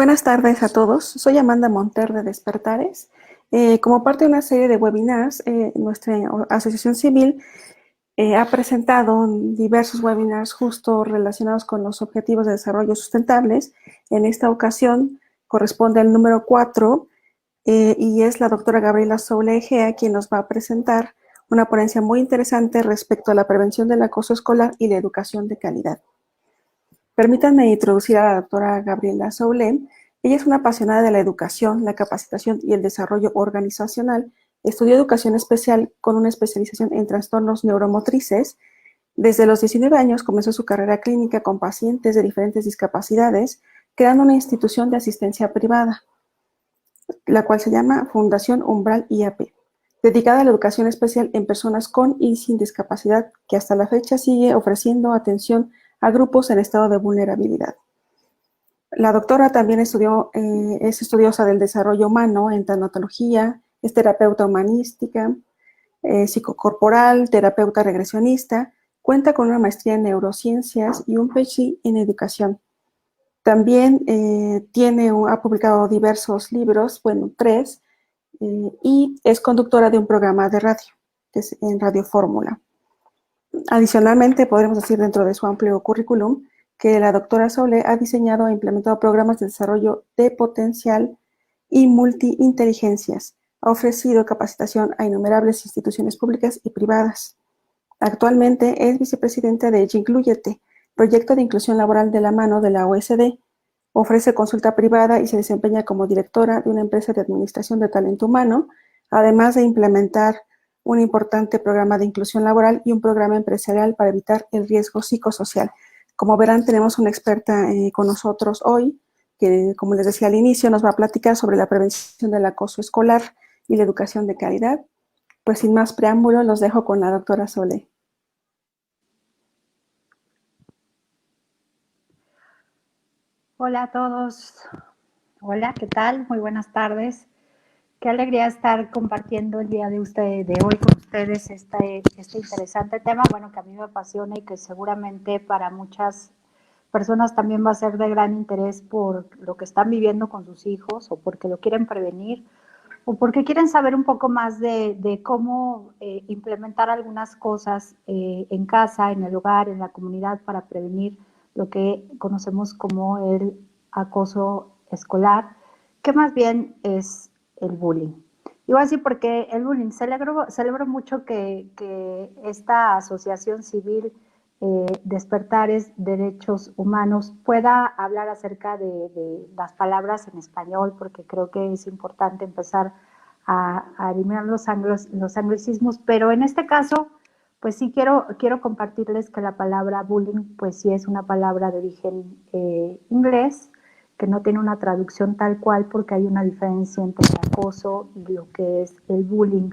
Buenas tardes a todos. Soy Amanda Monter de Despertares. Como parte de una serie de webinars, nuestra asociación civil ha presentado diversos webinars justo relacionados con los objetivos de desarrollo sustentables. En esta ocasión corresponde al número 4 y es la doctora Gabriela Soule Egea quien nos va a presentar una ponencia muy interesante respecto a la prevención del acoso escolar y la educación de calidad. Permítanme introducir a la doctora Gabriela Soule. Ella es una apasionada de la educación, la capacitación y el desarrollo organizacional. Estudió educación especial con una especialización en trastornos neuromotrices. Desde los 19 años comenzó su carrera clínica con pacientes de diferentes discapacidades, creando una institución de asistencia privada, la cual se llama Fundación Umbral IAP, dedicada a la educación especial en personas con y sin discapacidad, que hasta la fecha sigue ofreciendo atención a grupos en estado de vulnerabilidad. La doctora también es estudiosa del desarrollo humano en tanatología, es terapeuta humanística, psicocorporal, terapeuta regresionista, cuenta con una maestría en neurociencias y un PhD en educación. También ha publicado diversos libros, bueno, 3, y es conductora de un programa de radio, que es en Radio Fórmula. Adicionalmente, podremos decir dentro de su amplio currículum que la doctora Soule ha diseñado e implementado programas de desarrollo de potencial y multiinteligencias. Ha ofrecido capacitación a innumerables instituciones públicas y privadas. Actualmente es vicepresidenta de Inclúyete, proyecto de inclusión laboral de la mano de la OSD. Ofrece consulta privada y se desempeña como directora de una empresa de administración de talento humano, además de implementar un importante programa de inclusión laboral y un programa empresarial para evitar el riesgo psicosocial. Como verán, tenemos una experta con nosotros hoy, que, como les decía al inicio, nos va a platicar sobre la prevención del acoso escolar y la educación de calidad. Pues sin más preámbulo, los dejo con la doctora Soule. Hola a todos. Hola, ¿qué tal? Muy buenas tardes. Qué alegría estar compartiendo el día de hoy con ustedes este interesante tema, bueno, que a mí me apasiona y que seguramente para muchas personas también va a ser de gran interés por lo que están viviendo con sus hijos o porque lo quieren prevenir o porque quieren saber un poco más de cómo implementar algunas cosas en casa, en el hogar, en la comunidad para prevenir lo que conocemos como el acoso escolar, que más bien es el bullying. Y voy a decir porque el bullying, celebro mucho que esta asociación civil Despertares Derechos Humanos pueda hablar acerca de las palabras en español, porque creo que es importante empezar a eliminar los anglicismos, pero en este caso, pues sí quiero compartirles que la palabra bullying, pues sí es una palabra de origen inglés, que no tiene una traducción tal cual porque hay una diferencia entre el acoso y lo que es el bullying,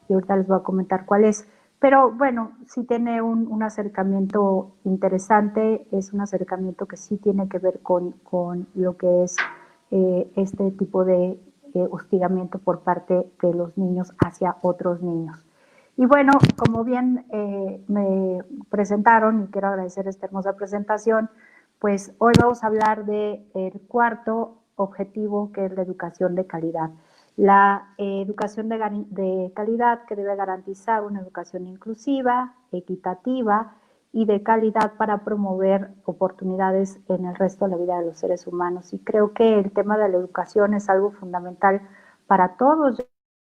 y ahorita les voy a comentar cuál es. Pero bueno, sí tiene un acercamiento interesante, es un acercamiento que sí tiene que ver con lo que es este tipo de hostigamiento por parte de los niños hacia otros niños. Y bueno, como bien me presentaron, y quiero agradecer esta hermosa presentación, pues hoy vamos a hablar del cuarto objetivo, que es la educación de calidad. La educación de calidad que debe garantizar una educación inclusiva, equitativa y de calidad para promover oportunidades en el resto de la vida de los seres humanos. Y creo que el tema de la educación es algo fundamental para todos,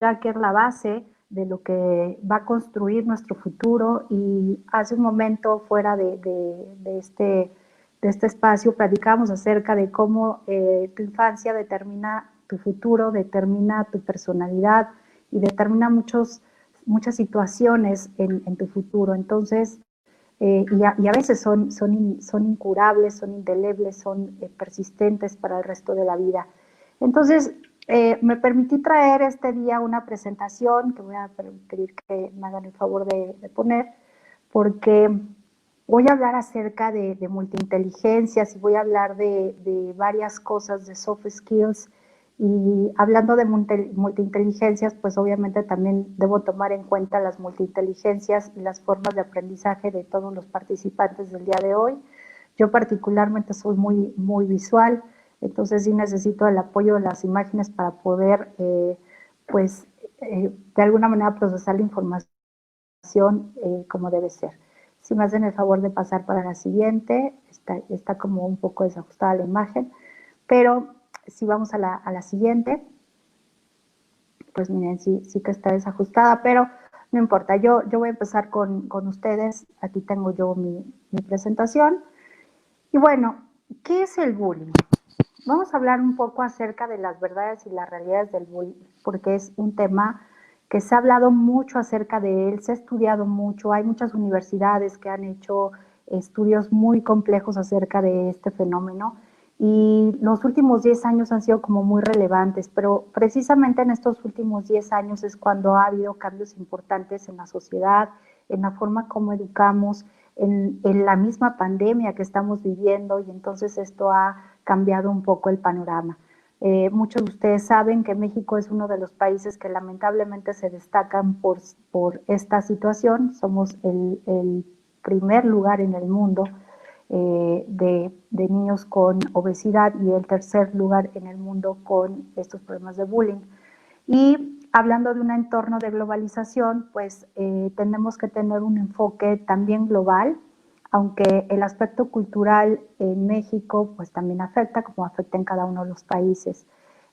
ya que es la base de lo que va a construir nuestro futuro. Y hace un momento, fuera de este espacio, platicamos acerca de cómo tu infancia determina tu futuro, determina tu personalidad y determina muchas situaciones en tu futuro. Entonces, y a veces son incurables, son indelebles, son persistentes para el resto de la vida. Entonces, me permití traer este día una presentación que voy a pedir que me hagan el favor de poner, porque voy a hablar acerca de multiinteligencias y voy a hablar de varias cosas, de soft skills. Y hablando de multiinteligencias, pues obviamente también debo tomar en cuenta las multiinteligencias y las formas de aprendizaje de todos los participantes del día de hoy. Yo particularmente soy muy visual, Entonces sí necesito el apoyo de las imágenes para poder, de alguna manera procesar la información como debe ser. Si me hacen el favor de pasar para la siguiente, está como un poco desajustada la imagen, pero si vamos a la siguiente, pues miren, sí que está desajustada, pero no importa, yo voy a empezar con ustedes, aquí tengo yo mi presentación. Y bueno, ¿qué es el bullying? Vamos a hablar un poco acerca de las verdades y las realidades del bullying, porque es un tema que se ha hablado mucho acerca de él, se ha estudiado mucho, hay muchas universidades que han hecho estudios muy complejos acerca de este fenómeno y los últimos 10 años han sido como muy relevantes, pero precisamente en estos últimos 10 años es cuando ha habido cambios importantes en la sociedad, en la forma como educamos, en la misma pandemia que estamos viviendo y entonces esto ha cambiado un poco el panorama. Muchos de ustedes saben que México es uno de los países que lamentablemente se destacan por esta situación. Somos el primer lugar en el mundo de niños con obesidad y el tercer lugar en el mundo con estos problemas de bullying. Y hablando de un entorno de globalización, pues tenemos que tener un enfoque también global, aunque el aspecto cultural en México pues también afecta, como afecta en cada uno de los países.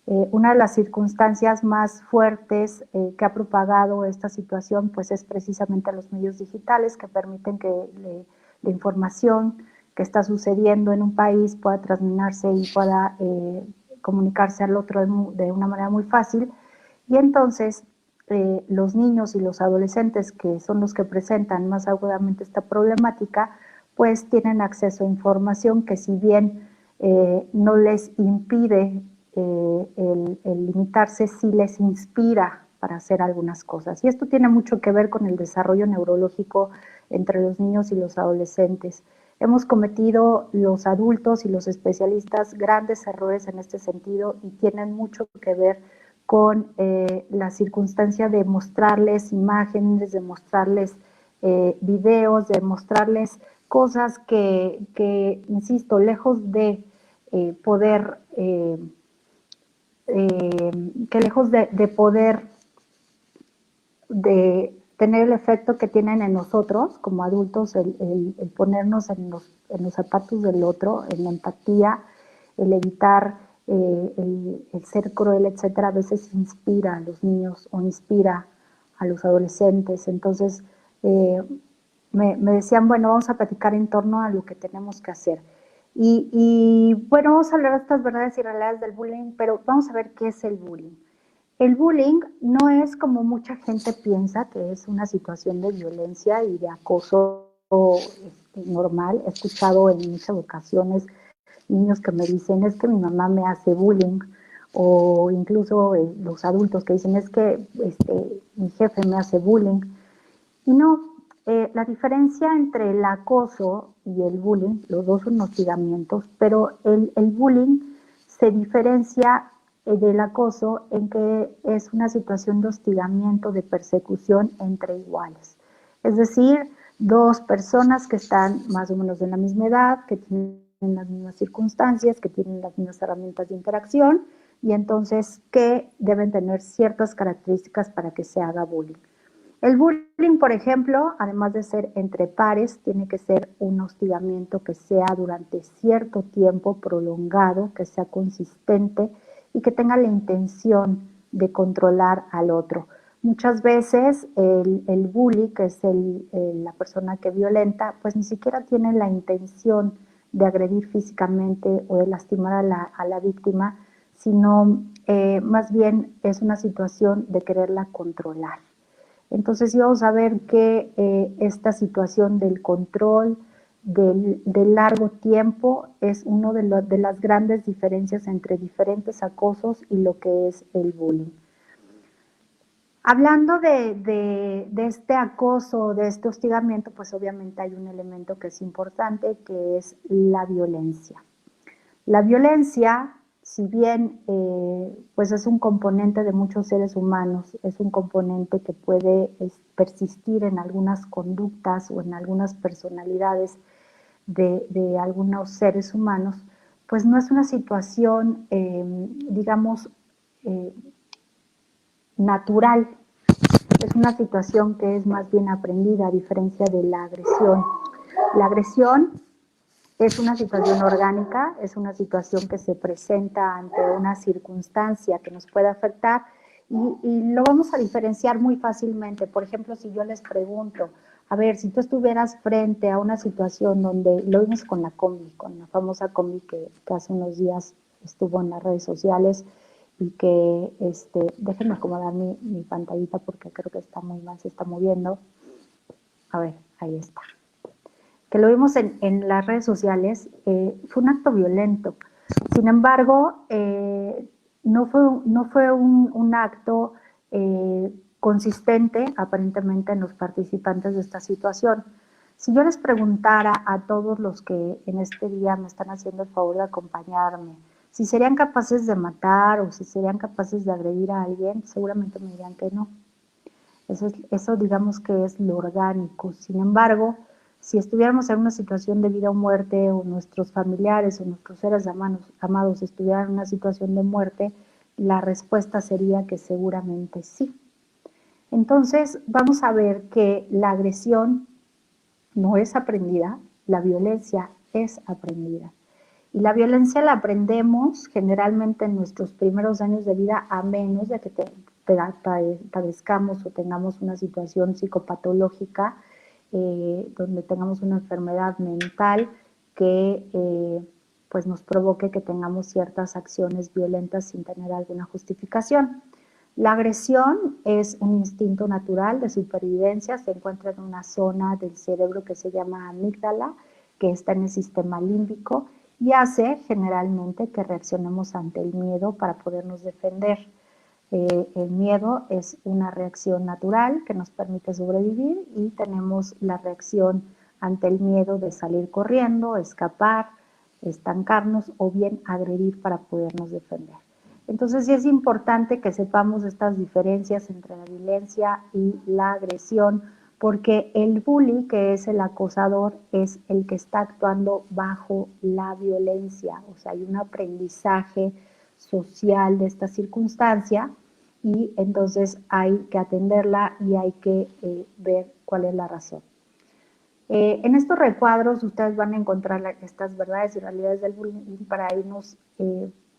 Una de las circunstancias más fuertes que ha propagado esta situación pues es precisamente los medios digitales que permiten que la información que está sucediendo en un país pueda transminarse y pueda comunicarse al otro de una manera muy fácil. Y entonces los niños y los adolescentes, que son los que presentan más agudamente esta problemática, pues tienen acceso a información que si bien no les impide el limitarse, sí les inspira para hacer algunas cosas. Y esto tiene mucho que ver con el desarrollo neurológico entre los niños y los adolescentes. Hemos cometido los adultos y los especialistas grandes errores en este sentido y tienen mucho que ver con la circunstancia de mostrarles imágenes, de mostrarles videos, de mostrarles cosas que insisto, lejos de poder, que lejos de poder de tener el efecto que tienen en nosotros como adultos, el ponernos en los zapatos del otro, en la empatía, el evitar el ser cruel, etcétera, a veces inspira a los niños o inspira a los adolescentes. Entonces, me decían, bueno, vamos a platicar en torno a lo que tenemos que hacer. Bueno, vamos a hablar de estas verdades y realidades del bullying, pero vamos a ver qué es el bullying. El bullying no es como mucha gente piensa que es una situación de violencia y de acoso normal. He escuchado en muchas ocasiones niños que me dicen es que mi mamá me hace bullying o incluso los adultos que dicen es que mi jefe me hace bullying. Y no, la diferencia entre el acoso y el bullying, los dos son hostigamientos, pero el bullying se diferencia del acoso en que es una situación de hostigamiento, de persecución entre iguales. Es decir, dos personas que están más o menos de la misma edad, que tienen las mismas circunstancias, que tienen las mismas herramientas de interacción y entonces que deben tener ciertas características para que se haga bullying. El bullying, por ejemplo, además de ser entre pares, tiene que ser un hostigamiento que sea durante cierto tiempo prolongado, que sea consistente y que tenga la intención de controlar al otro. Muchas veces el bully, que es la persona que violenta, pues ni siquiera tiene la intención de agredir físicamente o de lastimar a la víctima, sino más bien es una situación de quererla controlar. Entonces íbamos a ver que esta situación del control del largo tiempo es una de las grandes diferencias entre diferentes acosos y lo que es el bullying. Hablando de este acoso, de este hostigamiento, pues obviamente hay un elemento que es importante, que es la violencia. La violencia, si bien pues es un componente de muchos seres humanos, es un componente que puede persistir en algunas conductas o en algunas personalidades de algunos seres humanos, pues no es una situación, digamos, natural. Es una situación que es más bien aprendida, a diferencia de la agresión. La agresión es una situación orgánica, es una situación que se presenta ante una circunstancia que nos puede afectar y lo vamos a diferenciar muy fácilmente. Por ejemplo, si yo les pregunto, a ver, si tú estuvieras frente a una situación donde, lo vimos con la combi, con la famosa combi que hace unos días estuvo en las redes sociales y que, déjenme acomodar mi pantallita porque creo que está muy mal, se está moviendo. A ver, ahí está, que lo vimos en las redes sociales, fue un acto violento. Sin embargo, no fue un acto consistente, aparentemente, en los participantes de esta situación. Si yo les preguntara a todos los que en este día me están haciendo el favor de acompañarme, si serían capaces de matar o si serían capaces de agredir a alguien, seguramente me dirían que no. Eso digamos que es lo orgánico. Sin embargo, si estuviéramos en una situación de vida o muerte, o nuestros familiares o nuestros seres amados estuvieran en una situación de muerte, la respuesta sería que seguramente sí. Entonces, vamos a ver que la agresión no es aprendida, la violencia es aprendida. Y la violencia la aprendemos generalmente en nuestros primeros años de vida, a menos de que padezcamos o tengamos una situación psicopatológica, donde tengamos una enfermedad mental que pues nos provoque que tengamos ciertas acciones violentas sin tener alguna justificación. La agresión es un instinto natural de supervivencia, se encuentra en una zona del cerebro que se llama amígdala, que está en el sistema límbico, y hace generalmente que reaccionemos ante el miedo para podernos defender. El miedo es una reacción natural que nos permite sobrevivir y tenemos la reacción ante el miedo de salir corriendo, escapar, estancarnos o bien agredir para podernos defender. Entonces sí es importante que sepamos estas diferencias entre la violencia y la agresión, porque el bully, que es el acosador, es el que está actuando bajo la violencia. O sea, hay un aprendizaje social de esta circunstancia y entonces hay que atenderla y hay que ver cuál es la razón. En estos recuadros ustedes van a encontrar estas verdades y realidades del bullying para irnos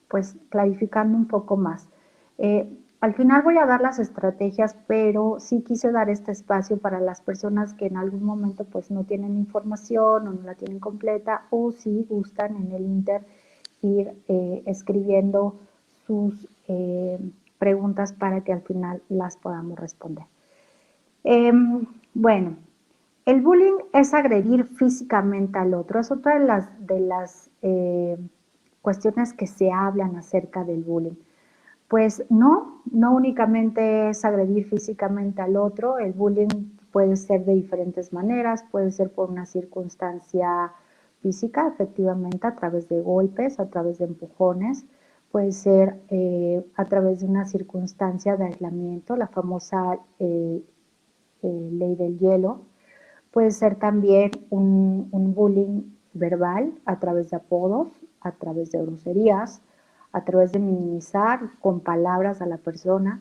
pues clarificando un poco más. Al final voy a dar las estrategias, pero sí quise dar este espacio para las personas que en algún momento pues no tienen información o no la tienen completa, o si gustan en el Inter ir escribiendo sus preguntas para que al final las podamos responder. Bueno, el bullying es agredir físicamente al otro. Es otra de las cuestiones que se hablan acerca del bullying. Pues no únicamente es agredir físicamente al otro. El bullying puede ser de diferentes maneras. Puede ser por una circunstancia física, efectivamente, a través de golpes, a través de empujones. Puede ser a través de una circunstancia de aislamiento, la famosa ley del hielo. Puede ser también un bullying verbal a través de apodos, a través de groserías, a través de minimizar con palabras a la persona.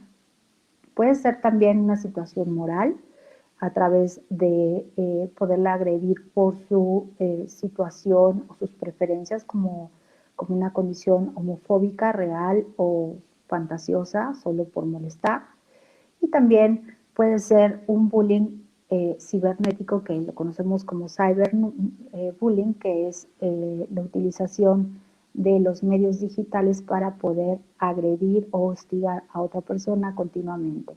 Puede ser también una situación moral, a través de poderla agredir por su situación o sus preferencias como una condición homofóbica real o fantasiosa, solo por molestar. Y también puede ser un bullying cibernético, que lo conocemos como cyberbullying, que es la utilización de los medios digitales para poder agredir o hostigar a otra persona continuamente.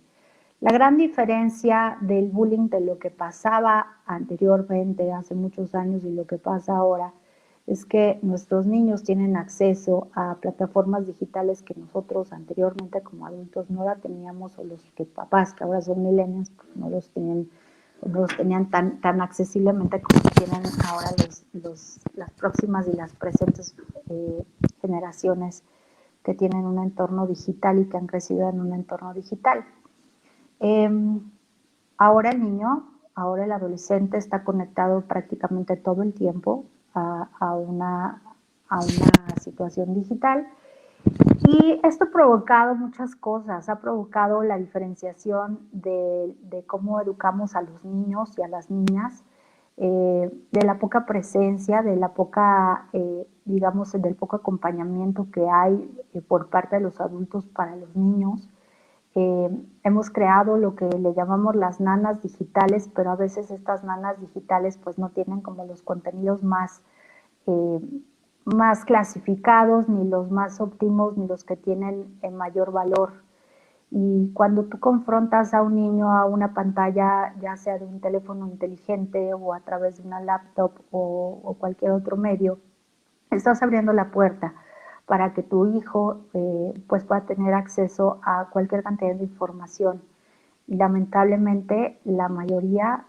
La gran diferencia del bullying de lo que pasaba anteriormente, hace muchos años, y lo que pasa ahora, es que nuestros niños tienen acceso a plataformas digitales que nosotros anteriormente como adultos no la teníamos, o los que papás que ahora son millennials pues no los tenían tan accesiblemente como tienen ahora las próximas y las presentes generaciones que tienen un entorno digital y que han crecido en un entorno digital. Ahora el niño, ahora el adolescente está conectado prácticamente todo el tiempo a una situación digital. Y esto ha provocado muchas cosas, ha provocado la diferenciación de cómo educamos a los niños y a las niñas, de la poca presencia, de la poca, digamos, del poco acompañamiento que hay por parte de los adultos para los niños. Hemos creado lo que le llamamos las nanas digitales, pero a veces estas nanas digitales pues no tienen como los contenidos eh, más clasificados, ni los más óptimos, ni los que tienen mayor valor. Y cuando tú confrontas a un niño a una pantalla, ya sea de un teléfono inteligente o a través de una laptop o cualquier otro medio, estás abriendo la puerta para que tu hijo pues pueda tener acceso a cualquier cantidad de información. Y lamentablemente la mayoría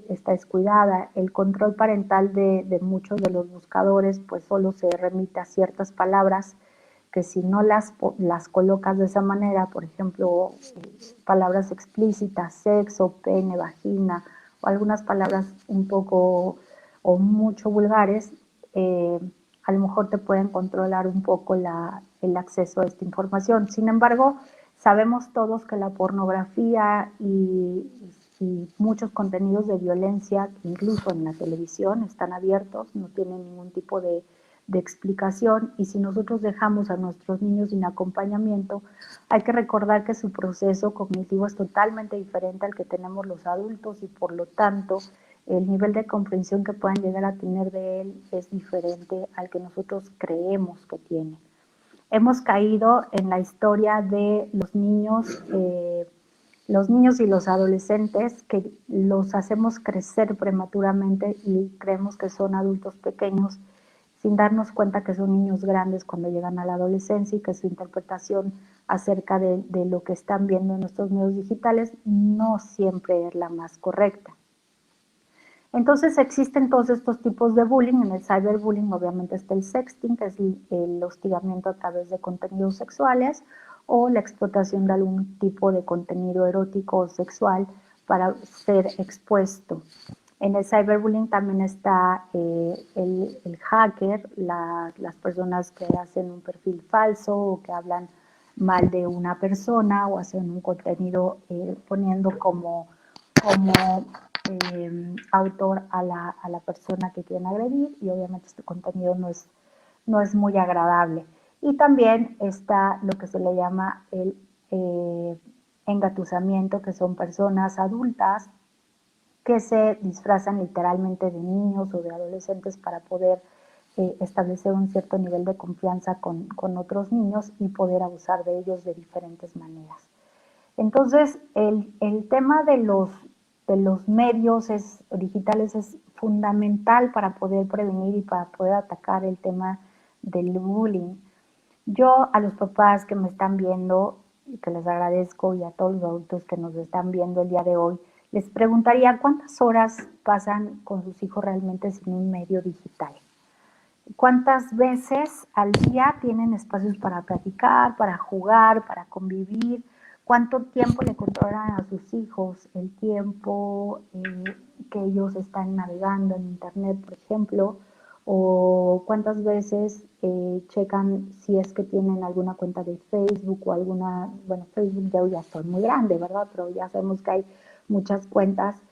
está descuidada. El control parental de muchos de los buscadores pues solo se remite a ciertas palabras que si no las colocas de esa manera, por ejemplo, palabras explícitas, sexo, pene, vagina, o algunas palabras un poco o mucho vulgares, a lo mejor te pueden controlar un poco el acceso a esta información. Sin embargo, sabemos todos que la pornografía y muchos contenidos de violencia, incluso en la televisión, están abiertos, no tienen ningún tipo de explicación, y si nosotros dejamos a nuestros niños sin acompañamiento, hay que recordar que su proceso cognitivo es totalmente diferente al que tenemos los adultos, y por lo tanto el nivel de comprensión que puedan llegar a tener de él es diferente al que nosotros creemos que tiene. Hemos caído en la historia de los niños y los adolescentes, que los hacemos crecer prematuramente y creemos que son adultos pequeños, sin darnos cuenta que son niños grandes cuando llegan a la adolescencia, y que su interpretación acerca de lo que están viendo en nuestros medios digitales no siempre es la más correcta. Entonces existen todos estos tipos de bullying. En el cyberbullying obviamente está el sexting, que es el hostigamiento a través de contenidos sexuales, o la explotación de algún tipo de contenido erótico o sexual para ser expuesto. En el cyberbullying también está el hacker, las personas que hacen un perfil falso o que hablan mal de una persona o hacen un contenido poniendo como autor a la persona que quieren agredir, y obviamente este contenido no es muy agradable. Y también está lo que se le llama el engatusamiento, que son personas adultas que se disfrazan literalmente de niños o de adolescentes para poder establecer un cierto nivel de confianza con otros niños y poder abusar de ellos de diferentes maneras. Entonces, el tema de los medios digitales es fundamental para poder prevenir y para poder atacar el tema del bullying. Yo a los papás que me están viendo, que les agradezco, y a todos los adultos que nos están viendo el día de hoy, les preguntaría cuántas horas pasan con sus hijos realmente sin un medio digital. ¿Cuántas veces al día tienen espacios para platicar, para jugar, para convivir? ¿Cuánto tiempo le controlan a sus hijos el tiempo que ellos están navegando en internet, por ejemplo? ¿O cuántas veces checan si es que tienen alguna cuenta de Facebook o alguna, bueno, Facebook ya son muy grande, ¿verdad? Pero ya sabemos que hay muchas cuentas.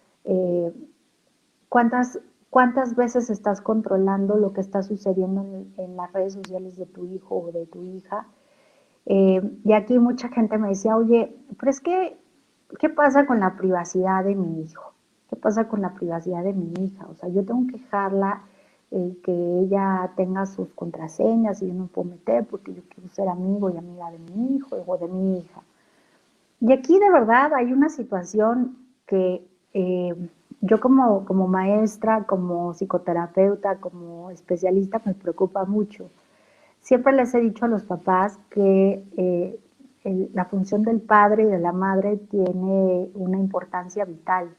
¿Cuántas veces estás controlando lo que está sucediendo en las redes sociales de tu hijo o de tu hija? Y aquí mucha gente me decía, oye, pero es que, ¿qué pasa con la privacidad de mi hijo? ¿Qué pasa con la privacidad de mi hija? O sea, yo tengo que dejarla que ella tenga sus contraseñas y yo no me puedo meter porque yo quiero ser amigo y amiga de mi hijo o de mi hija. Y aquí de verdad hay una situación que yo como maestra, como psicoterapeuta, como especialista me preocupa mucho. Siempre les he dicho a los papás que la función del padre y de la madre tiene una importancia vital.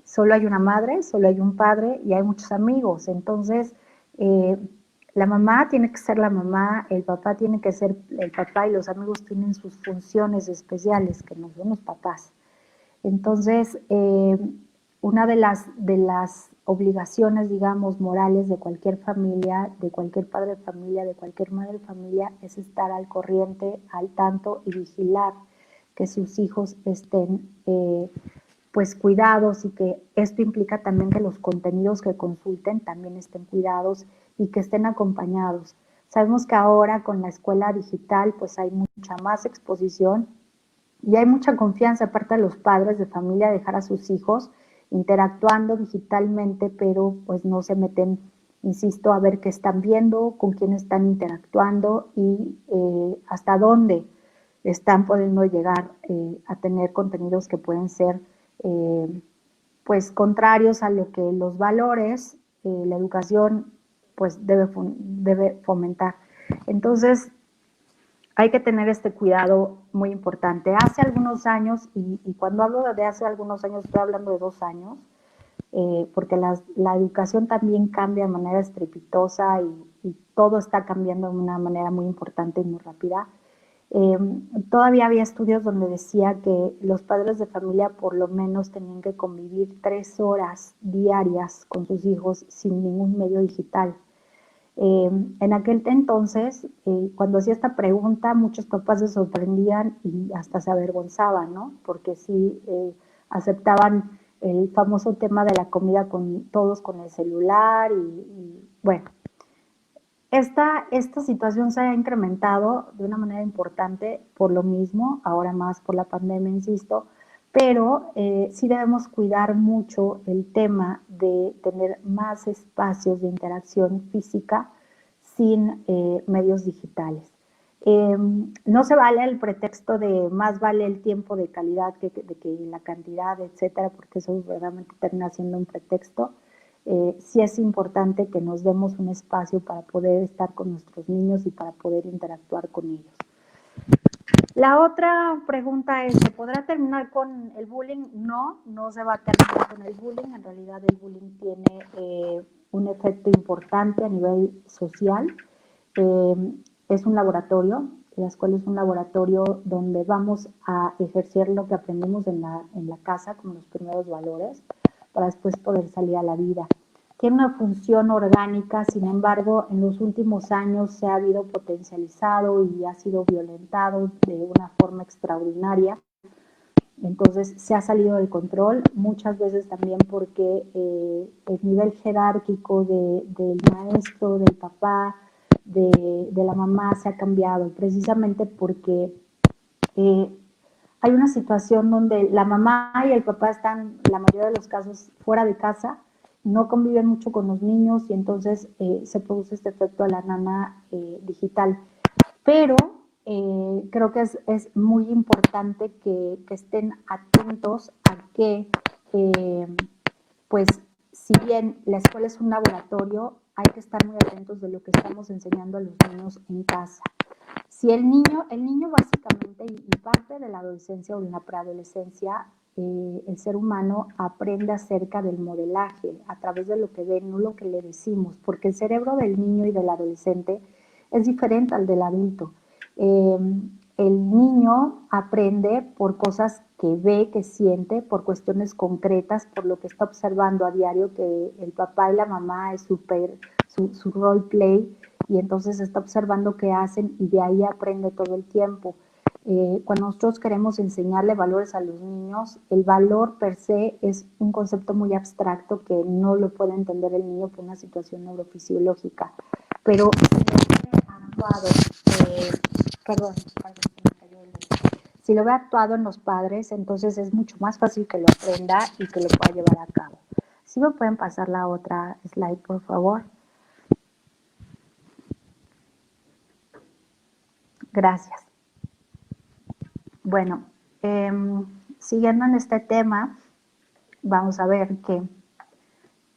Solo hay una madre, solo hay un padre y hay muchos amigos. Entonces, la mamá tiene que ser la mamá, el papá tiene que ser el papá, y los amigos tienen sus funciones especiales, que no son los papás. Entonces, una de las obligaciones, digamos, morales de cualquier familia, de cualquier padre de familia, de cualquier madre de familia, es estar al corriente, al tanto y vigilar que sus hijos estén pues cuidados, y que esto implica también que los contenidos que consulten también estén cuidados y que estén acompañados. Sabemos que ahora con la escuela digital pues hay mucha más exposición y hay mucha confianza aparte de los padres de familia de dejar a sus hijos interactuando digitalmente, pero pues no se meten, insisto, a ver qué están viendo, con quién están interactuando y hasta dónde están pudiendo llegar a tener contenidos que pueden ser pues contrarios a lo que los valores, la educación pues debe fomentar. Entonces, hay que tener este cuidado muy importante. Hace algunos años, y cuando hablo de hace algunos años, estoy hablando de 2 años, porque la educación también cambia de manera estrepitosa y todo está cambiando de una manera muy importante y muy rápida. Todavía había estudios donde decía que los padres de familia por lo menos tenían que convivir 3 horas diarias con sus hijos sin ningún medio digital. En aquel entonces, cuando hacía esta pregunta, muchos papás se sorprendían y hasta se avergonzaban, ¿no? Porque sí aceptaban el famoso tema de la comida con todos con el celular y bueno, esta situación se ha incrementado de una manera importante por lo mismo, ahora más por la pandemia, insisto, pero sí debemos cuidar mucho el tema de tener más espacios de interacción física sin medios digitales. No se vale el pretexto de más vale el tiempo de calidad que la cantidad, etcétera, porque eso realmente termina siendo un pretexto. Sí es importante que nos demos un espacio para poder estar con nuestros niños y para poder interactuar con ellos. La otra pregunta es, ¿se podrá terminar con el bullying? No, no se va a terminar con el bullying. En realidad el bullying tiene un efecto importante a nivel social. Es un laboratorio, la escuela es un laboratorio donde vamos a ejercer lo que aprendimos en la casa, como los primeros valores, para después poder salir a la vida. Tiene una función orgánica, sin embargo, en los últimos años se ha habido potencializado y ha sido violentado de una forma extraordinaria. Entonces se ha salido del control, muchas veces también porque el nivel jerárquico del maestro, del papá, de la mamá se ha cambiado, precisamente porque hay una situación donde la mamá y el papá están, la mayoría de los casos, fuera de casa, no conviven mucho con los niños y entonces se produce este efecto de la nana digital. Pero creo que es muy importante que estén atentos a que, pues, si bien la escuela es un laboratorio, hay que estar muy atentos de lo que estamos enseñando a los niños en casa. Si el niño básicamente, y parte de la adolescencia o de la preadolescencia, el ser humano aprende acerca del modelaje a través de lo que ve, no lo que le decimos, porque el cerebro del niño y del adolescente es diferente al del adulto. El niño aprende por cosas que ve, que siente, por cuestiones concretas, por lo que está observando a diario, que el papá y la mamá es su role play, y entonces está observando qué hacen y de ahí aprende todo el tiempo. Cuando nosotros queremos enseñarle valores a los niños, el valor per se es un concepto muy abstracto que no lo puede entender el niño por una situación neurofisiológica. Pero si lo ve actuado en los padres, entonces es mucho más fácil que lo aprenda y que lo pueda llevar a cabo. Si me pueden pasar la otra slide, por favor. Gracias. Bueno, siguiendo en este tema, vamos a ver que,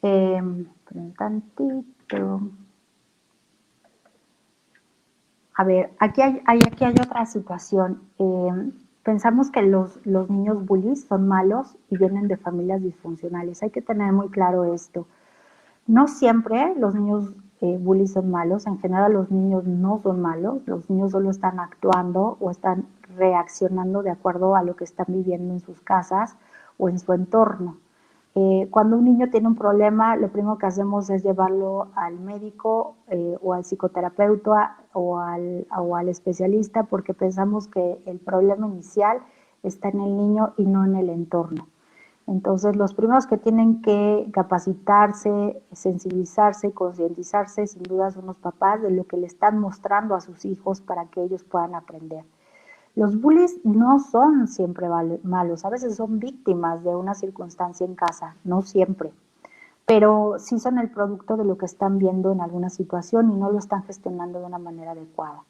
un tantito. A ver, aquí hay otra situación. Pensamos que los niños bullies son malos y vienen de familias disfuncionales. Hay que tener muy claro esto. No siempre los niños bullies son malos. En general los niños no son malos. Los niños solo están actuando o están reaccionando de acuerdo a lo que están viviendo en sus casas o en su entorno. Cuando un niño tiene un problema, lo primero que hacemos es llevarlo al médico o al psicoterapeuta o al especialista porque pensamos que el problema inicial está en el niño y no en el entorno. Entonces, los primeros que tienen que capacitarse, sensibilizarse, concientizarse, sin duda son los papás de lo que le están mostrando a sus hijos para que ellos puedan aprender. Los bullies no son siempre malos, a veces son víctimas de una circunstancia en casa, no siempre, pero sí son el producto de lo que están viendo en alguna situación y no lo están gestionando de una manera adecuada.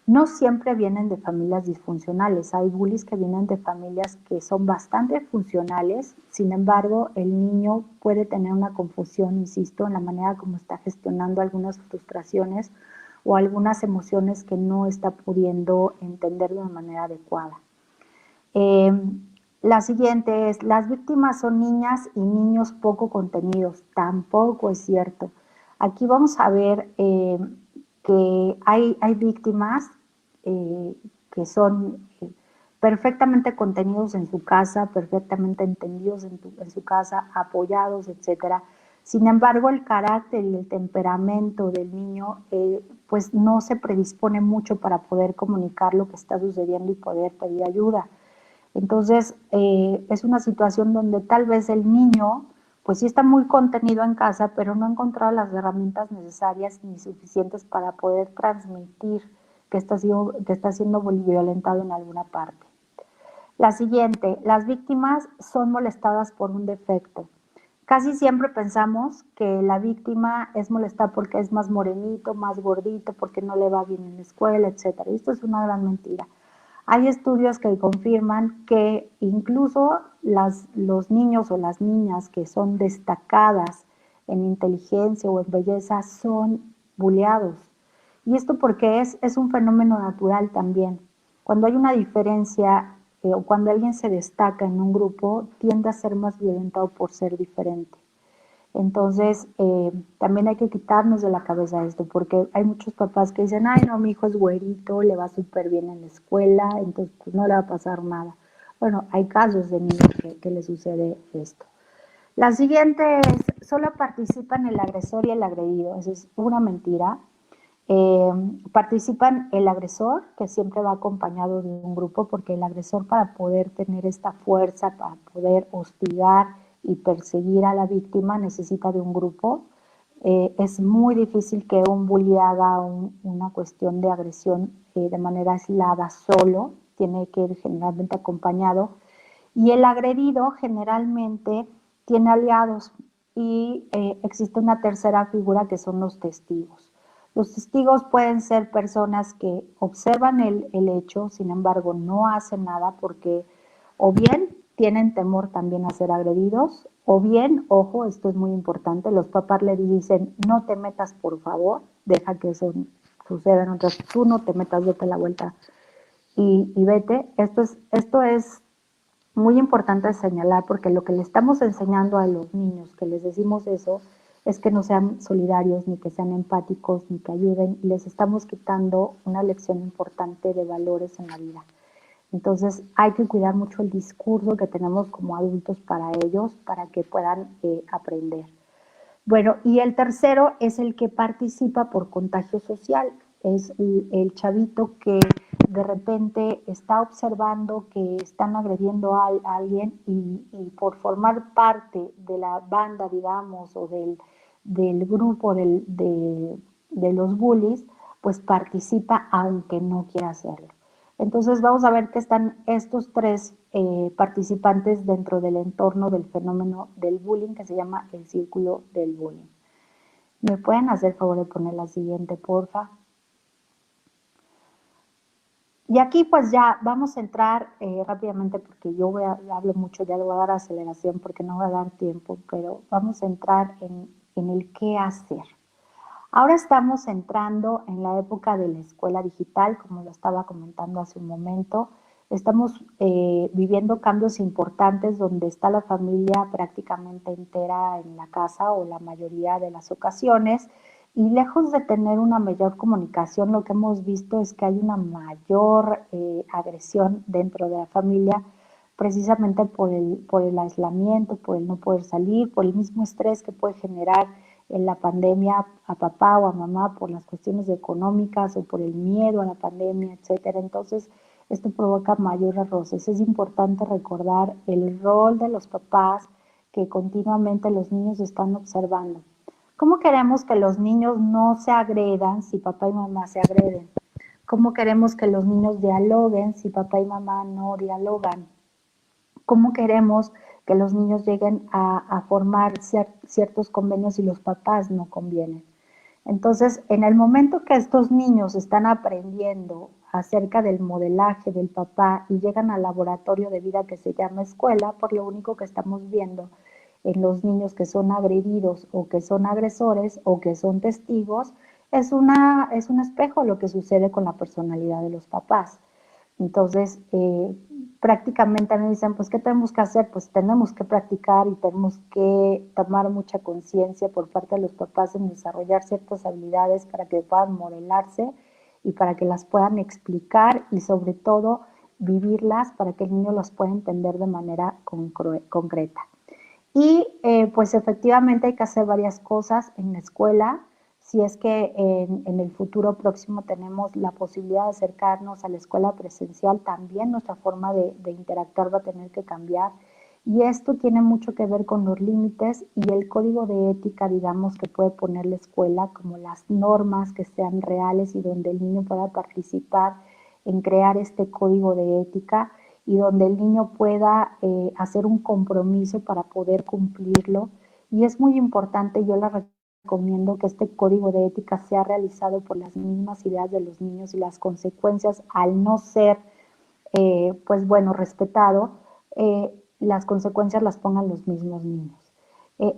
No siempre vienen de familias disfuncionales, hay bullies que vienen de familias que son bastante funcionales, sin embargo, el niño puede tener una confusión, insisto, en la manera como está gestionando algunas frustraciones o algunas emociones que no está pudiendo entender de una manera adecuada. Eh, la siguiente es, las víctimas son niñas y niños poco contenidos. Tampoco es cierto. Aquí vamos a ver que hay víctimas que son perfectamente contenidos en su casa, perfectamente entendidos en su casa, apoyados, etcétera. Sin embargo, el carácter y el temperamento del niño pues no se predispone mucho para poder comunicar lo que está sucediendo y poder pedir ayuda. Entonces, es una situación donde tal vez el niño, pues sí está muy contenido en casa, pero no ha encontrado las herramientas necesarias ni suficientes para poder transmitir que está siendo violentado en alguna parte. La siguiente, las víctimas son molestadas por un defecto. Casi siempre pensamos que la víctima es molestada porque es más morenito, más gordito, porque no le va bien en la escuela, etc. Y esto es una gran mentira. Hay estudios que confirman que incluso los niños o las niñas que son destacadas en inteligencia o en belleza son buleados. Y esto porque es un fenómeno natural también. Cuando hay una diferencia o cuando alguien se destaca en un grupo, tiende a ser más violentado por ser diferente. Entonces, también hay que quitarnos de la cabeza esto, porque hay muchos papás que dicen, ay, no, mi hijo es güerito, le va súper bien en la escuela, entonces pues no le va a pasar nada. Bueno, hay casos de niños que le sucede esto. La siguiente es, solo participan el agresor y el agredido. Eso es una mentira. Participan el agresor, que siempre va acompañado de un grupo, porque el agresor para poder tener esta fuerza, para poder hostigar y perseguir a la víctima, necesita de un grupo. Es muy difícil que un bully haga una cuestión de agresión de manera aislada solo, tiene que ir generalmente acompañado. Y el agredido generalmente tiene aliados y existe una tercera figura que son los testigos. Los testigos pueden ser personas que observan el hecho, sin embargo no hacen nada porque o bien tienen temor también a ser agredidos, o bien, ojo, esto es muy importante, los papás le dicen, no te metas por favor, deja que eso suceda, entonces tú no te metas, date la vuelta y vete. Esto es muy importante señalar porque lo que le estamos enseñando a los niños, que les decimos eso, es que no sean solidarios, ni que sean empáticos, ni que ayuden, y les estamos quitando una lección importante de valores en la vida. Entonces hay que cuidar mucho el discurso que tenemos como adultos para ellos, para que puedan aprender. Bueno, y el tercero es el que participa por contagio social. Es el chavito que de repente está observando que están agrediendo a alguien y por formar parte de la banda, digamos, o del grupo de los bullies, pues participa aunque no quiera hacerlo. Entonces vamos a ver que están estos tres participantes dentro del entorno del fenómeno del bullying que se llama el círculo del bullying. ¿Me pueden hacer favor de poner la siguiente, porfa? Y aquí pues ya vamos a entrar rápidamente porque yo hablo mucho, ya le voy a dar aceleración porque no va a dar tiempo, pero vamos a entrar en el qué hacer. Ahora estamos entrando en la época de la escuela digital, como lo estaba comentando hace un momento. Estamos viviendo cambios importantes donde está la familia prácticamente entera en la casa o la mayoría de las ocasiones. Y lejos de tener una mayor comunicación, lo que hemos visto es que hay una mayor agresión dentro de la familia, precisamente por el aislamiento, por el no poder salir, por el mismo estrés que puede generar en la pandemia a papá o a mamá por las cuestiones económicas o por el miedo a la pandemia, etcétera. Entonces, esto provoca mayores roces. Es importante recordar el rol de los papás que continuamente los niños están observando. ¿Cómo queremos que los niños no se agredan si papá y mamá se agreden? ¿Cómo queremos que los niños dialoguen si papá y mamá no dialogan? ¿Cómo queremos que los niños lleguen a formar ciertos convenios si los papás no convienen? Entonces, en el momento que estos niños están aprendiendo acerca del modelaje del papá y llegan al laboratorio de vida que se llama escuela, por lo único que estamos viendo en los niños que son agredidos o que son agresores o que son testigos, es un espejo lo que sucede con la personalidad de los papás. Entonces, prácticamente me dicen, pues, ¿qué tenemos que hacer? Pues tenemos que practicar y tenemos que tomar mucha conciencia por parte de los papás en desarrollar ciertas habilidades para que puedan modelarse y para que las puedan explicar y sobre todo vivirlas para que el niño las pueda entender de manera concreta. Y pues efectivamente hay que hacer varias cosas en la escuela. Si es que en el futuro próximo tenemos la posibilidad de acercarnos a la escuela presencial, también nuestra forma de interactuar va a tener que cambiar. Y esto tiene mucho que ver con los límites y el código de ética, digamos, que puede poner la escuela, como las normas que sean reales y donde el niño pueda participar en crear este código de ética y donde el niño pueda hacer un compromiso para poder cumplirlo. Y es muy importante, yo la recomiendo que este código de ética sea realizado por las mismas ideas de los niños y las consecuencias al no ser, pues bueno, respetado, las consecuencias las pongan los mismos niños.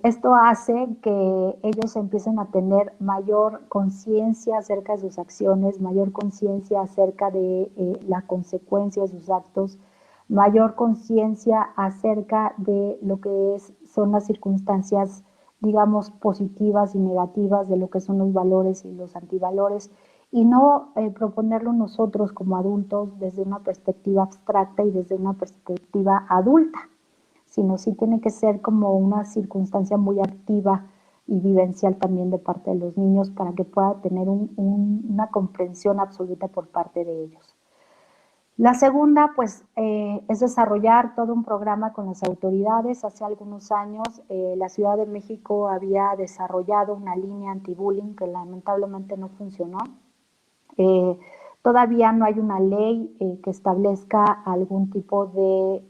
Esto hace que ellos empiecen a tener mayor conciencia acerca de sus acciones, mayor conciencia acerca de la consecuencia de sus actos, mayor conciencia acerca de lo que son las circunstancias, digamos, positivas y negativas, de lo que son los valores y los antivalores, y no proponerlo nosotros como adultos desde una perspectiva abstracta y desde una perspectiva adulta, sino sí tiene que ser como una circunstancia muy activa y vivencial también de parte de los niños para que pueda tener una comprensión absoluta por parte de ellos. La segunda, pues, es desarrollar todo un programa con las autoridades. Hace algunos años, la Ciudad de México había desarrollado una línea anti-bullying que lamentablemente no funcionó. Eh, Todavía no hay una ley que establezca algún tipo de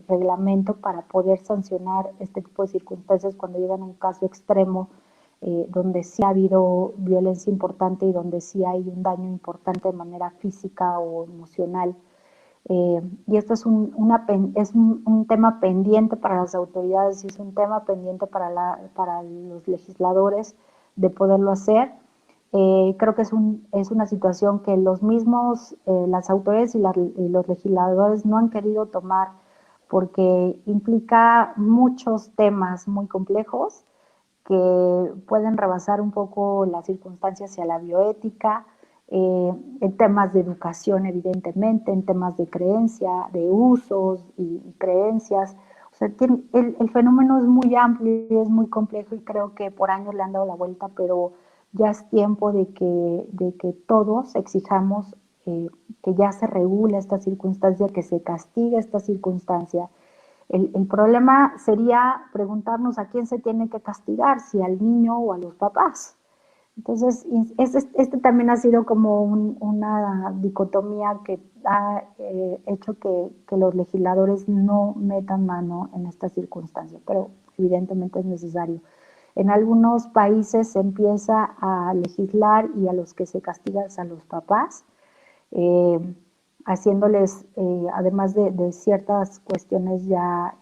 reglamento para poder sancionar este tipo de circunstancias cuando llegan a un caso extremo donde sí ha habido violencia importante y donde sí hay un daño importante de manera física o emocional. Y esto es un tema pendiente para las autoridades y es un tema pendiente para los legisladores de poderlo hacer. Creo que es una situación que los mismos, las autoridades y los legisladores no han querido tomar porque implica muchos temas muy complejos que pueden rebasar un poco las circunstancias hacia la bioética, en temas de educación, evidentemente, en temas de creencia, de usos y creencias. O sea, el fenómeno es muy amplio y es muy complejo y creo que por años le han dado la vuelta, pero ya es tiempo de que todos exijamos que ya se regule esta circunstancia, que se castigue esta circunstancia. El problema sería preguntarnos a quién se tiene que castigar, si al niño o a los papás. Entonces, este también ha sido como una dicotomía que ha hecho que los legisladores no metan mano en esta circunstancia, pero evidentemente es necesario. En algunos países se empieza a legislar y a los que se castigan es a los papás, eh, haciéndoles, además de ciertas cuestiones ya,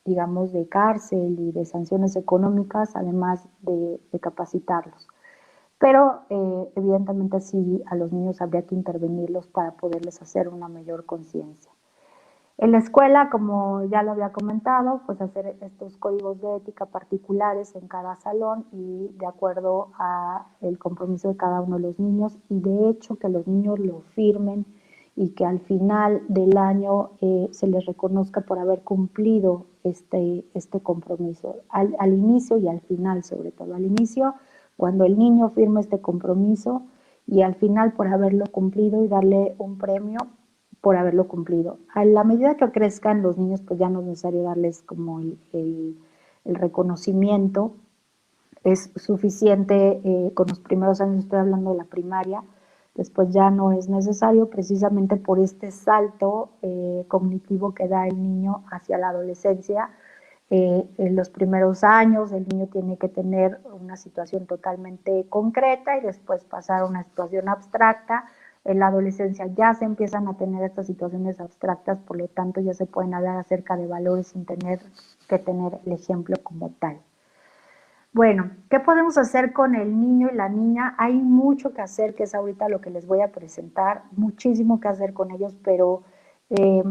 digamos, de cárcel y de sanciones económicas, además de capacitarlos. Pero evidentemente sí a los niños habría que intervenirlos para poderles hacer una mayor conciencia. En la escuela, como ya lo había comentado, pues hacer estos códigos de ética particulares en cada salón y de acuerdo a el compromiso de cada uno de los niños y de hecho que los niños lo firmen y que al final del año se les reconozca por haber cumplido este compromiso, al inicio y al final, sobre todo al inicio, cuando el niño firma este compromiso, y al final por haberlo cumplido y darle un premio por haberlo cumplido. A la medida que crezcan los niños, pues ya no es necesario darles como el reconocimiento, es suficiente con los primeros años, estoy hablando de la primaria, después ya no es necesario precisamente por este salto cognitivo que da el niño hacia la adolescencia. En los primeros años el niño tiene que tener una situación totalmente concreta y después pasar a una situación abstracta. En la adolescencia ya se empiezan a tener estas situaciones abstractas, por lo tanto ya se pueden hablar acerca de valores sin tener que tener el ejemplo como tal. Bueno, ¿qué podemos hacer con el niño y la niña? Hay mucho que hacer, que es ahorita lo que les voy a presentar, muchísimo que hacer con ellos, pero eh,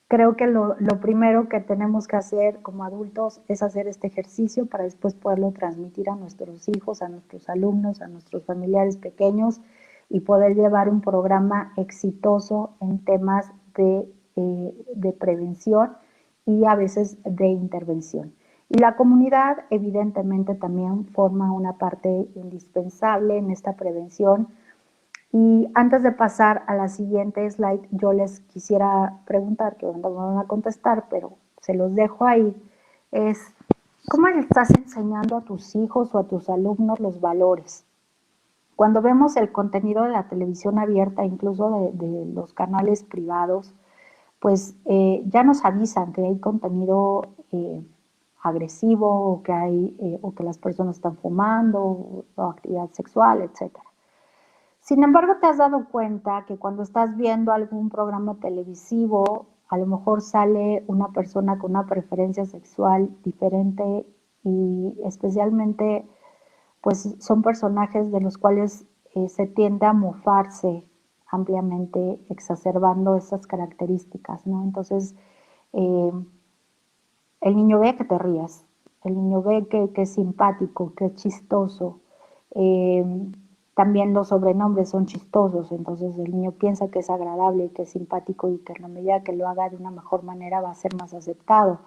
creo que lo primero que tenemos que hacer como adultos es hacer este ejercicio para después poderlo transmitir a nuestros hijos, a nuestros alumnos, a nuestros familiares pequeños y poder llevar un programa exitoso en temas de prevención y a veces de intervención. Y la comunidad evidentemente también forma una parte indispensable en esta prevención. Y antes de pasar a la siguiente slide, yo les quisiera preguntar, que no van a contestar, pero se los dejo ahí, es ¿cómo le estás enseñando a tus hijos o a tus alumnos los valores? Cuando vemos el contenido de la televisión abierta, incluso de los canales privados, pues ya nos avisan que hay contenido agresivo o que o que las personas están fumando o actividad sexual, etcétera. Sin embargo, te has dado cuenta que cuando estás viendo algún programa televisivo, a lo mejor sale una persona con una preferencia sexual diferente y especialmente pues son personajes de los cuales se tiende a mofarse ampliamente, exacerbando esas características, ¿no? Entonces, eh, el niño ve que te ríes, el niño ve que es simpático, que es chistoso. Eh, También los sobrenombres son chistosos, entonces el niño piensa que es agradable, que es simpático y que en la medida que lo haga de una mejor manera va a ser más aceptado.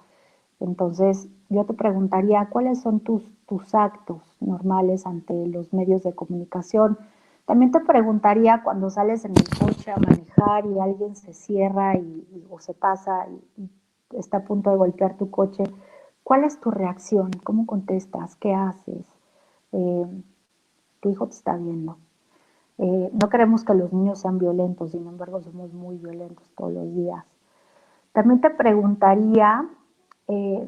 Entonces, yo te preguntaría, ¿cuáles son tus actos normales ante los medios de comunicación? También te preguntaría cuando sales en el coche a manejar y alguien se cierra o se pasa y está a punto de golpear tu coche, ¿cuál es tu reacción? ¿Cómo contestas? ¿Qué haces? Eh, Tu hijo te está viendo. No queremos que los niños sean violentos, sin embargo somos muy violentos todos los días. También te preguntaría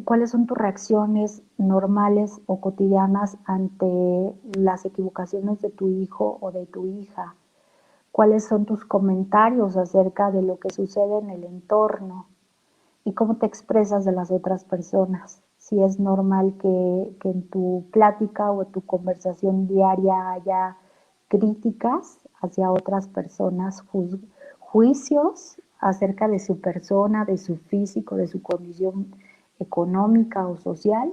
cuáles son tus reacciones normales o cotidianas ante las equivocaciones de tu hijo o de tu hija. ¿Cuáles son tus comentarios acerca de lo que sucede en el entorno? ¿Y cómo te expresas de las otras personas? Si es normal que en tu plática o en tu conversación diaria haya críticas hacia otras personas, juicios acerca de su persona, de su físico, de su condición económica o social.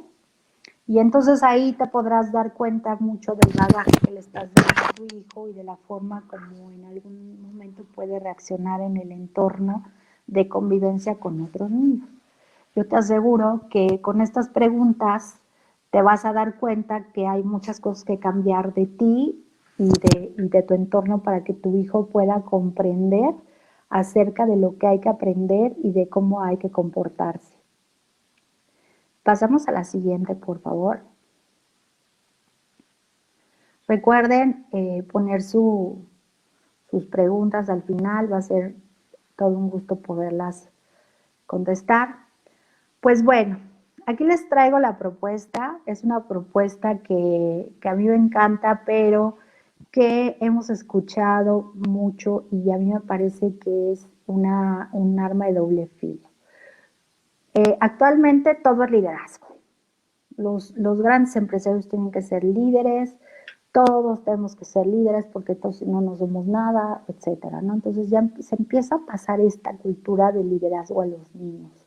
Y entonces ahí te podrás dar cuenta mucho del bagaje que le estás dando a tu hijo y de la forma como en algún momento puede reaccionar en el entorno de convivencia con otros niños. Yo te aseguro que con estas preguntas te vas a dar cuenta que hay muchas cosas que cambiar de ti y de tu entorno para que tu hijo pueda comprender acerca de lo que hay que aprender y de cómo hay que comportarse. Pasamos a la siguiente, por favor. Recuerden poner sus preguntas al final, va a ser todo un gusto poderlas contestar. Pues bueno, aquí les traigo la propuesta, es una propuesta que a mí me encanta, pero que hemos escuchado mucho y a mí me parece que es un arma de doble filo. Actualmente todo es liderazgo. Los grandes empresarios tienen que ser líderes, todos tenemos que ser líderes porque todos no nos somos nada, etcétera, ¿no? Entonces ya se empieza a pasar esta cultura de liderazgo a los niños.